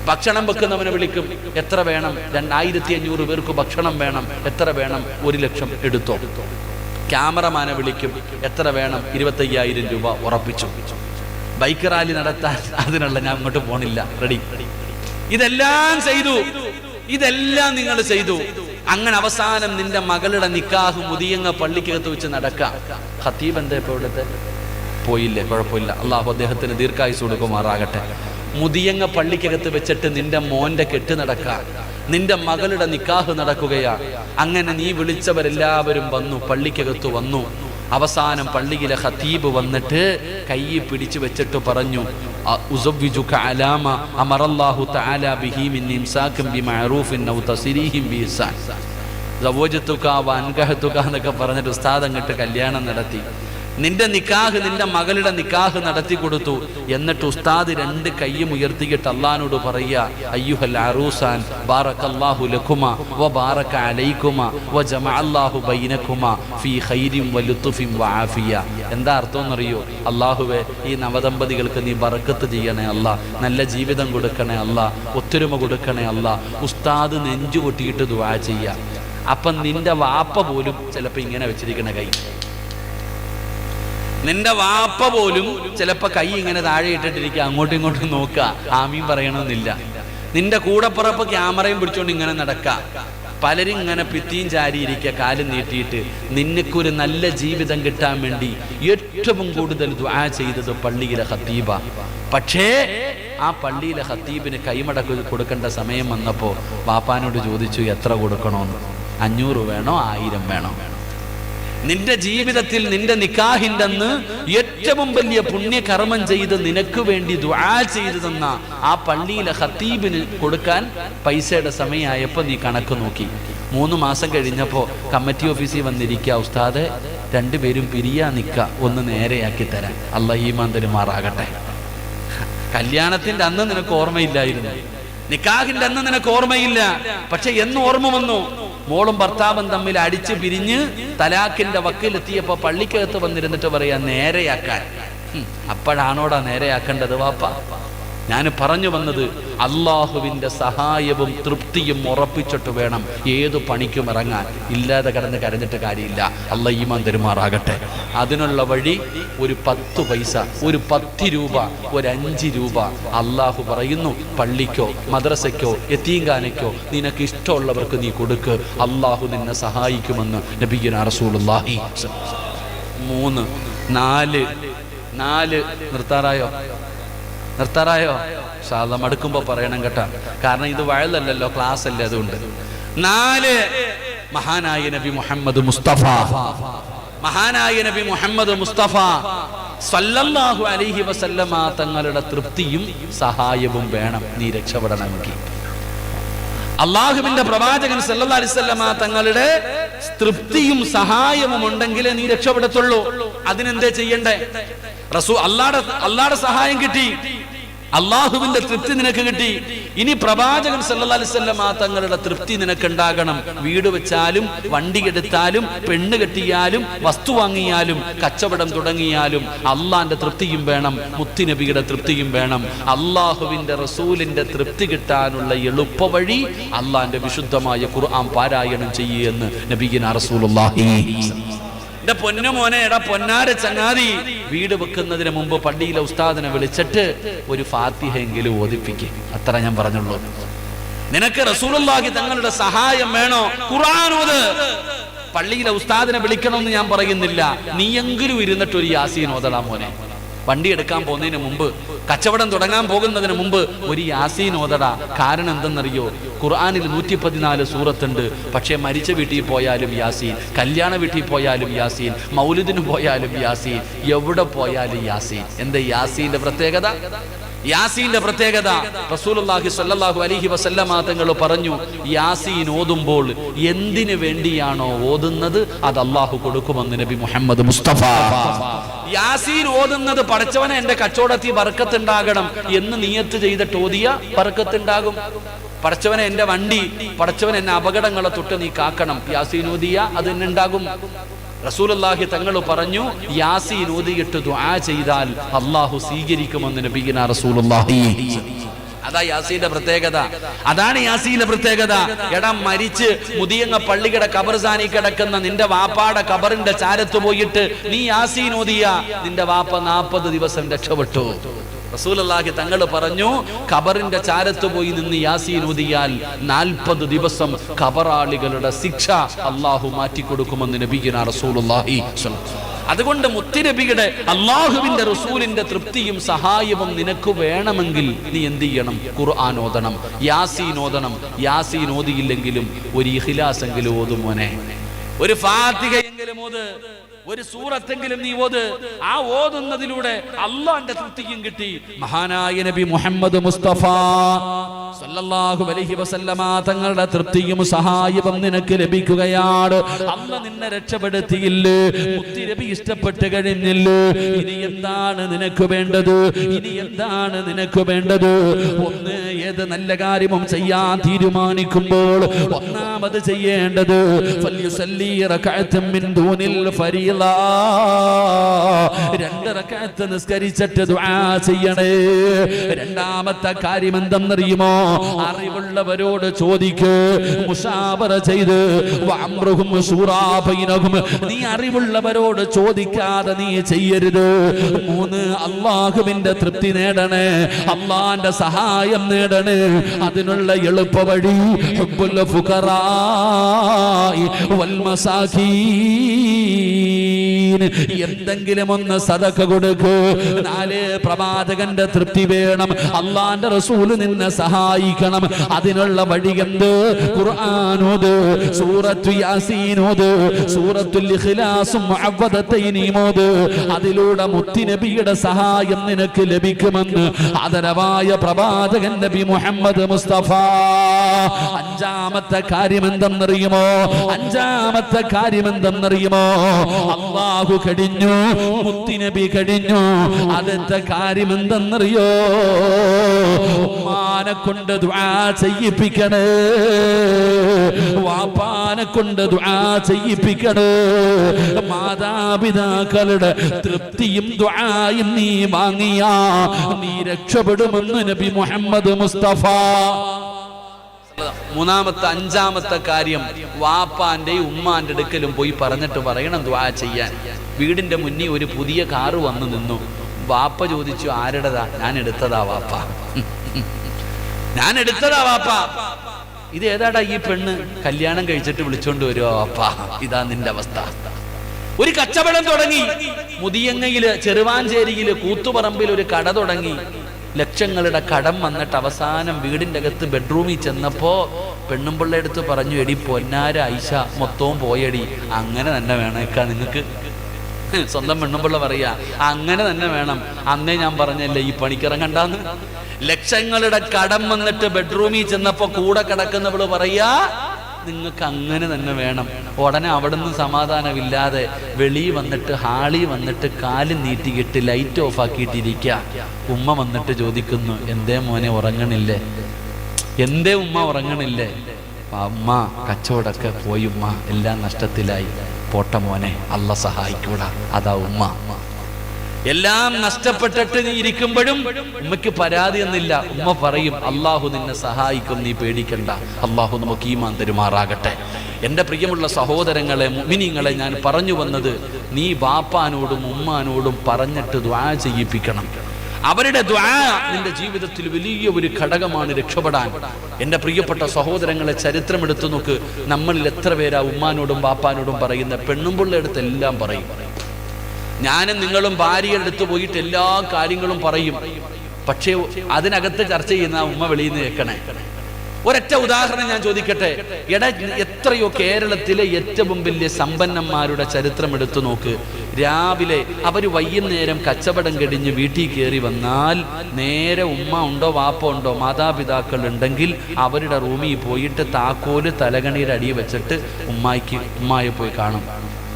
ഭക്ഷണം വെക്കുന്നവനെ വിളിക്കും, എത്ര വേണം? 2500 പേർക്ക് ഭക്ഷണം വേണം, എത്ര വേണം? 1 ലക്ഷം, എടുത്തോ. ക്യാമറമാനെ വിളിക്കും, എത്ര വേണം? 25,000 രൂപ, ഉറപ്പിച്ചു. ബൈക്ക് റാലി നടത്താൻ അതിനുള്ള ഞാൻ അങ്ങോട്ട് പോണില്ല, റെഡി. ഇതെല്ലാം ചെയ്തു, ഇതെല്ലാം നിങ്ങൾ ചെയ്തു. അങ്ങനെ അവസാനം നിന്റെ മകളുടെ നിക്കാഹ് മുതിയങ്ങ പള്ളിക്കകത്ത് വെച്ച് നടക്കാം. ഖത്തീബ് എന്താ ഇപ്പൊ ഇവിടുത്തെ? പോയില്ലേ, കുഴപ്പമില്ല, അള്ളാഹു അദ്ദേഹത്തിന് ദീർഘായുസ് കൊടുക്കുമാറാകട്ടെ. മുതിയങ്ങ പള്ളിക്കകത്ത് വെച്ചിട്ട് നിന്റെ മോന്റെ കെട്ട് നടക്കാം, നിന്റെ മകളുടെ നിക്കാഹ് നടക്കുകയാ. അങ്ങനെ നീ വിളിച്ചവരെല്ലാവരും വന്നു, പള്ളിക്കകത്ത് വന്നു. അവസാനം പള്ളിയിലെ ഖതീബ് വന്നിട്ട് കൈ പിടിച്ചു വെച്ചിട്ട് പറഞ്ഞു, ഉസവ്വിജുക അലാമ അമറല്ലാഹു തആല ബിഹി മിൻ ഇംസാകിൻ ബിമഅറൂഫിൻ ഔ തസ്രീഹിൻ ബിഇഹ്സാൻ. സവ്വജതുക വൻകഹതുക എന്നൊക്കെ പറഞ്ഞിട്ട് ഉസ്താദ് അങ്ങോട്ട് കല്യാണം നടത്തി. നിന്റെ നിക്കാഹ്, നിന്റെ മകളുടെ നിക്കാഹ് നടത്തി കൊടുത്തു. എന്നിട്ട് ഉസ്താദ് 2 കൈയും ഉയർത്തിയിട്ട് അല്ലാഹുവോട് പറയുക, അയ്യുഹൽ അറൂസാൻ ബാറകല്ലാഹു ലക്കുമാ വ ബാറക അലൈക്കുമാ വ ജമഅല്ലാഹു ബൈനക്കുമാ ഫീ ഖൈരിൻ വ ലുത്ഫിൻ വ ആഫിയ. എന്താ അർത്ഥം എന്നറിയോ? അല്ലാഹുവേ, ഈ നവദമ്പതികൾക്ക് നീ ബറക്കത്ത് ചെയ്യണേ അല്ലാ, നല്ല ജീവിതം കൊടുക്കണേ അല്ലാ, ഒത്തൊരുമ കൊടുക്കണേ അല്ലാ. ഉസ്താദ് നെഞ്ചു പൊട്ടിയിട്ട് ദുആ ചെയ്യുക. അപ്പം നിന്റെ വാപ്പ പോലും ചിലപ്പോൾ ഇങ്ങനെ വെച്ചിരിക്കണ കൈ, നിന്റെ വാപ്പ പോലും ചിലപ്പോ കൈ ഇങ്ങനെ താഴെ ഇട്ടിട്ടിരിക്കുക, അങ്ങോട്ടും ഇങ്ങോട്ടും നോക്കുക, ആമീൻ പറയണമെന്നില്ല. നിന്റെ കൂടപ്പുറപ്പ് ക്യാമറയും പിടിച്ചോണ്ട് ഇങ്ങനെ നടക്കുക. പലരും ഇങ്ങനെ ഭിത്തിയും ചാരിയിരിക്കുക, കാലും നീട്ടിയിട്ട്. നിനക്കൊരു നല്ല ജീവിതം കിട്ടാൻ വേണ്ടി ഏറ്റവും കൂടുതൽ ദുആ ചെയ്തത് പള്ളിയിലെ ഖതീബ. പക്ഷേ ആ പള്ളിയിലെ ഖതീബിന് കൈമടക്ക് കൊടുക്കേണ്ട സമയം വന്നപ്പോൾ വാപ്പാനോട് ചോദിച്ചു, എത്ര കൊടുക്കണമെന്ന്? 500 വേണോ 1000 വേണോ? നിന്റെ ജീവിതത്തിൽ നിന്റെ നിക്കാഹിൻ്റെ അന്ന് ഏറ്റവും വലിയ പുണ്യകർമ്മം ചെയ്ത് നിനക്ക് വേണ്ടി ദുആ ചെയ്തു തന്ന ആ പള്ളിയിലെ ഖതീബിന് കൊടുക്കാൻ പൈസയുടെ സമയമായപ്പോൾ നീ കണക്ക് നോക്കി. 3 മാസം കഴിഞ്ഞപ്പോൾ കമ്മിറ്റി ഓഫീസിൽ വന്നിരിക്കുക, ഉസ്താദെ 2 പേരും പിരിയാ നിക്ക, ഒന്ന് നേരെയാക്കി തരാൻ. അല്ലാഹു ഈമാൻ തരുമാറാകട്ടെ. കല്യാണത്തിന്റെ അന്ന് നിനക്ക് ഓർമ്മയില്ലായിരുന്നു, നിക്കാഹിന്റെ അന്ന് നിനക്ക് ഓർമ്മയില്ല. പക്ഷെ എന്ന് ഓർമ്മ വന്നു, മോളും ഭർത്താവും തമ്മിൽ അടിച്ച് പിരിഞ്ഞ് തലാഖിന്റെ വക്കിലെത്തിയപ്പോ പള്ളിക്കകത്ത് വന്നിരുന്നിട്ട് പറയാ നേരെയാക്കാൻ. അപ്പോഴാണോടാ നേരെയാക്കേണ്ടത് വാപ്പ? ഞാൻ പറഞ്ഞു വന്നത്, അള്ളാഹുവിന്റെ സഹായവും തൃപ്തിയും ഉറപ്പിച്ചിട്ട് വേണം ഏതു പണിക്കും ഇറങ്ങാൻ. ഇല്ലാതെ കിടന്ന് കരഞ്ഞിട്ട് കാര്യമില്ല. അല്ലാഹു ഈമാൻ തരുമാറാകട്ടെ. അതിനുള്ള വഴി ഒരു 10 പൈസ, ഒരു 10 രൂപ, ഒരു 5 രൂപ അള്ളാഹു പറയുന്നു, പള്ളിക്കോ മദ്രസയ്ക്കോ യതീംഖാനയ്ക്കോ നിനക്ക് ഇഷ്ടമുള്ളവർക്ക് നീ കൊടുക്ക്, അള്ളാഹു നിന്നെ സഹായിക്കുമെന്ന് നബിയുനാ റസൂലുള്ളാഹി. 3 4 നിർത്താറായോ? നിർത്താറായോ? മടുക്കുമ്പോ പറയണം കേട്ടാ, കാരണം ഇത് വയലല്ലല്ലോ, ക്ലാസ് അല്ലേ. അതുകൊണ്ട് 4 മഹാനായ നബി മുഹമ്മദ് മുസ്തഫ, മഹാനായ നബി മുഹമ്മദ് മുസ്തഫ സല്ലല്ലാഹു അലൈഹി വസല്ലമ തങ്ങളുടെ തൃപ്തിയും സഹായവും വേണം നീ രക്ഷപ്പെടണമെങ്കിൽ. അള്ളാഹുവിന്റെ പ്രവാചകൻ സല്ലല്ലാഹു അലൈഹി വസല്ലമ തങ്ങളുടെ തൃപ്തിയും സഹായവും ഉണ്ടെങ്കിലേ നീ രക്ഷപ്പെടത്തുള്ളൂ. അതിനെന്തേ ചെയ്യണ്ടേ? അള്ളാഹുടെ സഹായം കിട്ടി, അള്ളാഹുവിന്റെ തൃപ്തി നിനക്ക് കിട്ടി. ഇനി പ്രവാചകൻ സല്ലല്ലാഹു അലൈഹി വസല്ലമ തങ്ങളുടെ തൃപ്തി നിനക്കുണ്ടാകണം. വീട് വെച്ചാലും, വണ്ടി എടുത്താലും, പെണ്ണ് കെട്ടിയാലും, വസ്തു വാങ്ങിയാലും, കച്ചവടം തുടങ്ങിയാലും അള്ളാന്റെ തൃപ്തിയും വേണം, മുത്തുനബിയുടെ തൃപ്തിയും വേണം. അള്ളാഹുവിന്റെ റസൂലിന്റെ തൃപ്തി കിട്ടാനുള്ള എളുപ്പ വഴി അള്ളാന്റെ വിശുദ്ധമായ ഖുർആൻ പാരായണം ചെയ്യുമെന്ന് നബിയുനാ റസൂലുള്ളാഹി. എന്റെ പൊന്നുമോനെ, എടാ പൊന്നാര ചങ്ങാതി, വീട് വെക്കുന്നതിന് മുമ്പ് പള്ളിയിലെ ഉസ്താദിനെ വിളിച്ചിട്ട് ഒരു ഫാത്തിഹ എങ്കിലും ഓതിപ്പിക്കും. അത്ര ഞാൻ പറഞ്ഞുള്ളൂ. നിനക്ക് റസൂലുള്ളാഹി തങ്ങളുടെ സഹായം വേണോ? ഖുർആൻ ഓത്. പള്ളിയിലെ ഉസ്താദിനെ വിളിക്കണമെന്ന് ഞാൻ പറയുന്നില്ല. നീയെങ്കിലും ഇരുന്നിട്ട് ഒരു യാസീൻ ഓതടാ മോനെ. വണ്ടി എടുക്കാൻ പോകുന്നതിന് മുമ്പ്, കച്ചവടം തുടങ്ങാൻ പോകുന്നതിന് മുമ്പ് ഒരു യാസീൻ ഓതടാ. കാരണം എന്തെന്നറിയോ? ഖുർആനിൽ 114 സൂറത്തുണ്ട്. പക്ഷേ മരിച്ച വീട്ടിൽ പോയാലും യാസീൻ, കല്യാണ വീട്ടിൽ പോയാലും യാസീൻ, മൗലിദിന് പോയാലും യാസീൻ, എവിടെ പോയാലും യാസീൻ. എന്താ യാസീന്റെ പ്രത്യേകത? യാസീന്റെ പ്രത്യേകത റസൂലുള്ളാഹി സ്വല്ലല്ലാഹു അലൈഹി വസല്ലമ തങ്ങൾ പറഞ്ഞു, യാസീൻ ഓതുമ്പോൾ എന്തിനു വേണ്ടിയാണോ ഓതുന്നത് അത് അള്ളാഹു കൊടുക്കുമെന്ന് നബി മുഹമ്മദ് മുസ്തഫ. യാസീൻ ഓതുന്നത് പടച്ചവനെ എന്റെ കച്ചവടത്തിൽ ബർക്കത്തുണ്ടാകണം എന്ന് നിയത്ത് ചെയ്തിട്ട് ഓതിയ ബർക്കത്തുണ്ടാകും. പടച്ചവനെ എന്റെ വണ്ടി, പടച്ചവൻ എന്നെ അപകടങ്ങളെ തൊട്ട് നീ കാക്കണം, യാസീൻ ഓതിയ അത് തന്നെ ഉണ്ടാകും. റസൂലുള്ളാഹി തങ്ങൾ പറഞ്ഞു, യാസീൻ ഓതിയിട്ട് ദുആ ചെയ്താൽ അല്ലാഹു സ്വീകരിക്കുമെന്ന് നബിയുനാ റസൂലുള്ളാഹി. അതാ യാസീന്റെ പ്രത്യേകത, അതാണ് യാസീന്റെ പ്രത്യേകത. എടാ, മരിച്ച് മുതിയങ്ങ പള്ളിയുടെ ഖബർസാനി കിടക്കുന്ന നിന്റെ വാപ്പാടെ ഖബറിന്റെ ചാരത്ത് പോയിട്ട് നീ യാസീൻ ഓതിയ നിന്റെ വാപ്പ 40 ദിവസം രക്ഷപ്പെട്ടു. റസൂലുള്ളാഹി തങ്ങൾ പറഞ്ഞു, ഖബറിന്റെ ചാരത്ത് പോയി നിന്ന് യാസീൻ ഓതിയാൽ 40 ദിവസം ഖബറാളികളുടെ ശിക്ഷ അല്ലാഹു മാറ്റിക്കൊടുക്കുമെന്ന് നബിയുനാ റസൂലുള്ളാഹി. അതുകൊണ്ട് മുത്തുനബിയുടെ, അള്ളാഹുവിന്റെ റസൂലിന്റെ തൃപ്തിയും സഹായവും നിനക്ക് വേണമെങ്കിൽ നീ എന്ത് ചെയ്യണം? ഖുർആൻ ഓതണം, യാസീൻ ഓതണം. യാസീൻ ഓതിയില്ലെങ്കിലും ഒരു ഇഖ്ലാസ് എങ്കിലും ഓതും മോനെ, ഒരു ഫാത്തിഹ എങ്കിലും ഓത്, ഒരു സൂറത്തെങ്കിലും നീ ഓത്. ആ ഓതുന്നതിലൂടെ അള്ളാന്റെ തൃപ്തിയും കിട്ടി. മഹാനായ നബി മുഹമ്മദ് മുസ്തഫ സല്ലല്ലാഹു അലൈഹി വസല്ലമ തങ്ങളുടെ തൃപ്തിയും സഹായവും നിനക്ക് ലഭിക്കുകയാണ്. അല്ല നിന്നെ രക്ഷപ്പെടുത്തിയില്ലേ? മുത്തുനബി ഇഷ്ടപ്പെട്ട് കഴിഞ്ഞില്ലേ? ഇനി എന്താണ് നിനക്ക് വേണ്ടത്? ഇനി എന്താണ് നിനക്ക് വേണ്ടത്? ഒന്ന്, ഏത് നല്ല കാര്യവും ചെയ്യാൻ തീരുമാനിക്കുമ്പോൾ ഒന്നാമത് ചെയ്യേണ്ടത് ഫൽയുസല്ലി റകഅതൻ മിൻ ദൂനിൽ ഫരീള, 2 റകഅത്ത് നിസ്കരിച്ചിട്ട് ദുആ ചെയ്യണേ. രണ്ടാമത്തെ കാര്യം എന്തെന്നറിയുമോ? അറിവുള്ളവരോട് ചോദിക്ക്, മുശാവറ ചെയ്ത് വഅംറുഹും ശൂറാ ബൈനഹും. നീ അറിവുള്ളവരോട് ചോദിക്കാതെ നീ ചെയ്യരുത്. 3, അല്ലാഹുവിന്റെ തൃപ്തി നേടണേ, അല്ലാഹുവിന്റെ സഹായം നേടണേ. അതിനുള്ള എളുപ്പ വഴി ഹുബ്ബുൽ ഫുഖറാഇ വൽ മസാകീൻ, എന്തെങ്കിലും ഒന്ന് സദഖ കൊടുക്കൂ. 4, പ്രവാചകന്റെ തൃപ്തി വേണം, അല്ലാഹുവിന്റെ റസൂൽ നിന്നെ സഹായിക്കണം. അതിനുള്ള വഴി എന്ത്? ഖുർആൻ ഓത്, സൂറത്തു യാസീൻ ഓത്, സൂറത്തുൽ ഇഖ്ലാസും മുഅവ്വദതൈനിം ഓത്. അതിലൂടെ മുത്തുനബിയുടെ സഹായം നിനക്ക് ലഭിക്കുമെന്ന് ആദരവായ പ്രവാചകൻ നബി മുഹമ്മദ് മുസ്തഫ. 5-മത്തെ കാര്യം എന്തെന്നറിയുമോ? 5-മത്തെ കാര്യം എന്തെന്നറിയുമോ? അല്ലാഹു കഴിഞ്ഞു, മുത്തുനബി കഴിഞ്ഞു. അടുത്ത കാര്യം എന്തെന്നറിയോ? ഉമ്മാനെ കൊണ്ട് ദുആ ചെയ്യിപ്പിക്കണേ, വാപ്പാനെ കൊണ്ട് ദുആ ചെയ്യിപ്പിക്കണേ. മാതാപിതാക്കളുടെ തൃപ്തിയും ദുആയും നീ വാങ്ങിയാ നീ രക്ഷപ്പെടുമെന്ന് നബി മുഹമ്മദ് മുസ്തഫ. 3-മത്തെ 5-മത്തെ കാര്യം വാപ്പാന്റെയും ഉമ്മാന്റെ അടുക്കലും പോയി പറഞ്ഞിട്ട് പറയണം ദുആ ചെയ്യാൻ. വീടിന്റെ മുന്നിൽ ഒരു പുതിയ കാറ് വന്നു നിന്നു. വാപ്പ ചോദിച്ചു, ആരുടേതാ? ഞാൻ എടുത്തതാ വാപ്പ, ഞാൻ എടുത്തതാ വാപ്പ. ഇത് ഏതാടാ ഈ പെണ്ണ്? കല്യാണം കഴിച്ചിട്ട് വിളിച്ചോണ്ട് വരുവാ വാപ്പ. ഇതാ നിന്റെ അവസ്ഥ. ഒരു കച്ചവടം തുടങ്ങി, മുതിയങ്ങയില് ചെറുവാഞ്ചേരിയില് കൂത്തുപറമ്പിൽ ഒരു കട തുടങ്ങി. ലക്ഷങ്ങളുടെ കടം വന്നിട്ട് അവസാനം വീടിൻ്റെ അകത്ത് ബെഡ്റൂമിൽ ചെന്നപ്പോൾ പെണ്ണുമ്പിള്ള എടുത്ത് പറഞ്ഞു, എടി പൊന്നാര ഐഷ മൊത്തവും പോയടി. അങ്ങനെ തന്നെ വേണേക്കാ നിങ്ങൾക്ക്. സ്വന്തം പെണ്ണുമ്പിള്ള പറയാ അങ്ങനെ തന്നെ വേണം. അന്നേ ഞാൻ പറഞ്ഞല്ലേ ഈ പണിക്കിറങ്ങണ്ടാന്ന്. ലക്ഷങ്ങളുടെ കടം വന്നിട്ട് ബെഡ്റൂമിൽ ചെന്നപ്പോ കൂടെ കിടക്കുന്നവള് പറയാ നിങ്ങൾക്ക് അങ്ങനെ തന്നെ വേണം. ഉടനെ അവിടെ നിന്ന് സമാധാനമില്ലാതെ വെളിയിൽ വന്നിട്ട് ഹാളിൽ വന്നിട്ട് കാല് നീട്ടിയിട്ട് ലൈറ്റ് ഓഫ് ആക്കിയിട്ടിരിക്കുക. ഉമ്മ വന്നിട്ട് ചോദിക്കുന്നു, എന്തേ മോനെ ഉറങ്ങണില്ലേ? എന്തേ ഉമ്മ ഉറങ്ങണില്ലേ? ഉമ്മ കച്ചവടമൊക്കെ പോയി ഉമ്മ, എല്ലാം നഷ്ടത്തിലായി. പോട്ട മോനെ, അള്ള സഹായിക്കൂടാ. അതാ ഉമ്മ. എല്ലാം നഷ്ടപ്പെട്ടിട്ട് നീ ഇരിക്കുമ്പോഴും ഉമ്മയ്ക്ക് പരാതിയൊന്നുമില്ല. ഉമ്മ പറയും, അള്ളാഹു നിന്നെ സഹായിക്കും, നീ പേടിക്കണ്ട. അള്ളാഹു നമുക്ക് ഈമാൻ തരുമാറാകട്ടെ. എൻ്റെ പ്രിയമുള്ള സഹോദരങ്ങളെ, മുഅ്മിനീങ്ങളെ, ഞാൻ പറഞ്ഞു വന്നത്, നീ ബാപ്പാനോടും ഉമ്മാനോടും പറഞ്ഞിട്ട് ദുആ ചെയ്യിപ്പിക്കണം. അവരുടെ ദുആ നിന്റെ ജീവിതത്തിൽ വലിയ ഒരു ഘടകമാണ് രക്ഷപ്പെടാൻ. എൻ്റെ പ്രിയപ്പെട്ട സഹോദരങ്ങളെ, ചരിത്രം എടുത്തു നോക്ക്. നമ്മളിൽ എത്ര പേരാ ഉമ്മാനോടും ബാപ്പാനോടും പറയുന്ന? പെണ്ണുമ്പിള്ള അടുത്ത് എല്ലാം പറയും. ഞാനും നിങ്ങളും ഭാര്യയുടെ അടുത്ത് പോയിട്ട് എല്ലാ കാര്യങ്ങളും പറയും. പക്ഷേ അതിനകത്ത് ചർച്ച ചെയ്യുന്ന ഉമ്മ വെളിയിൽ നിന്ന് കേൾക്കണേ. ഒരൊറ്റ ഉദാഹരണം ഞാൻ ചോദിക്കട്ടെ. എത്രയോ കേരളത്തിലെ ഏറ്റവും വലിയ സമ്പന്നന്മാരുടെ ചരിത്രം എടുത്തു നോക്ക്. രാവിലെ അവർ വൈകുന്നേരം കച്ചവടം കഴിഞ്ഞ് വീട്ടിൽ കയറി വന്നാൽ നേരെ ഉമ്മ ഉണ്ടോ വാപ്പ ഉണ്ടോ മാതാപിതാക്കൾ ഉണ്ടെങ്കിൽ അവരുടെ റൂമിൽ പോയിട്ട് താക്കോല് തലകണിയുടെ അടിയിൽ വെച്ചിട്ട് ഉമ്മായെ പോയി കാണും.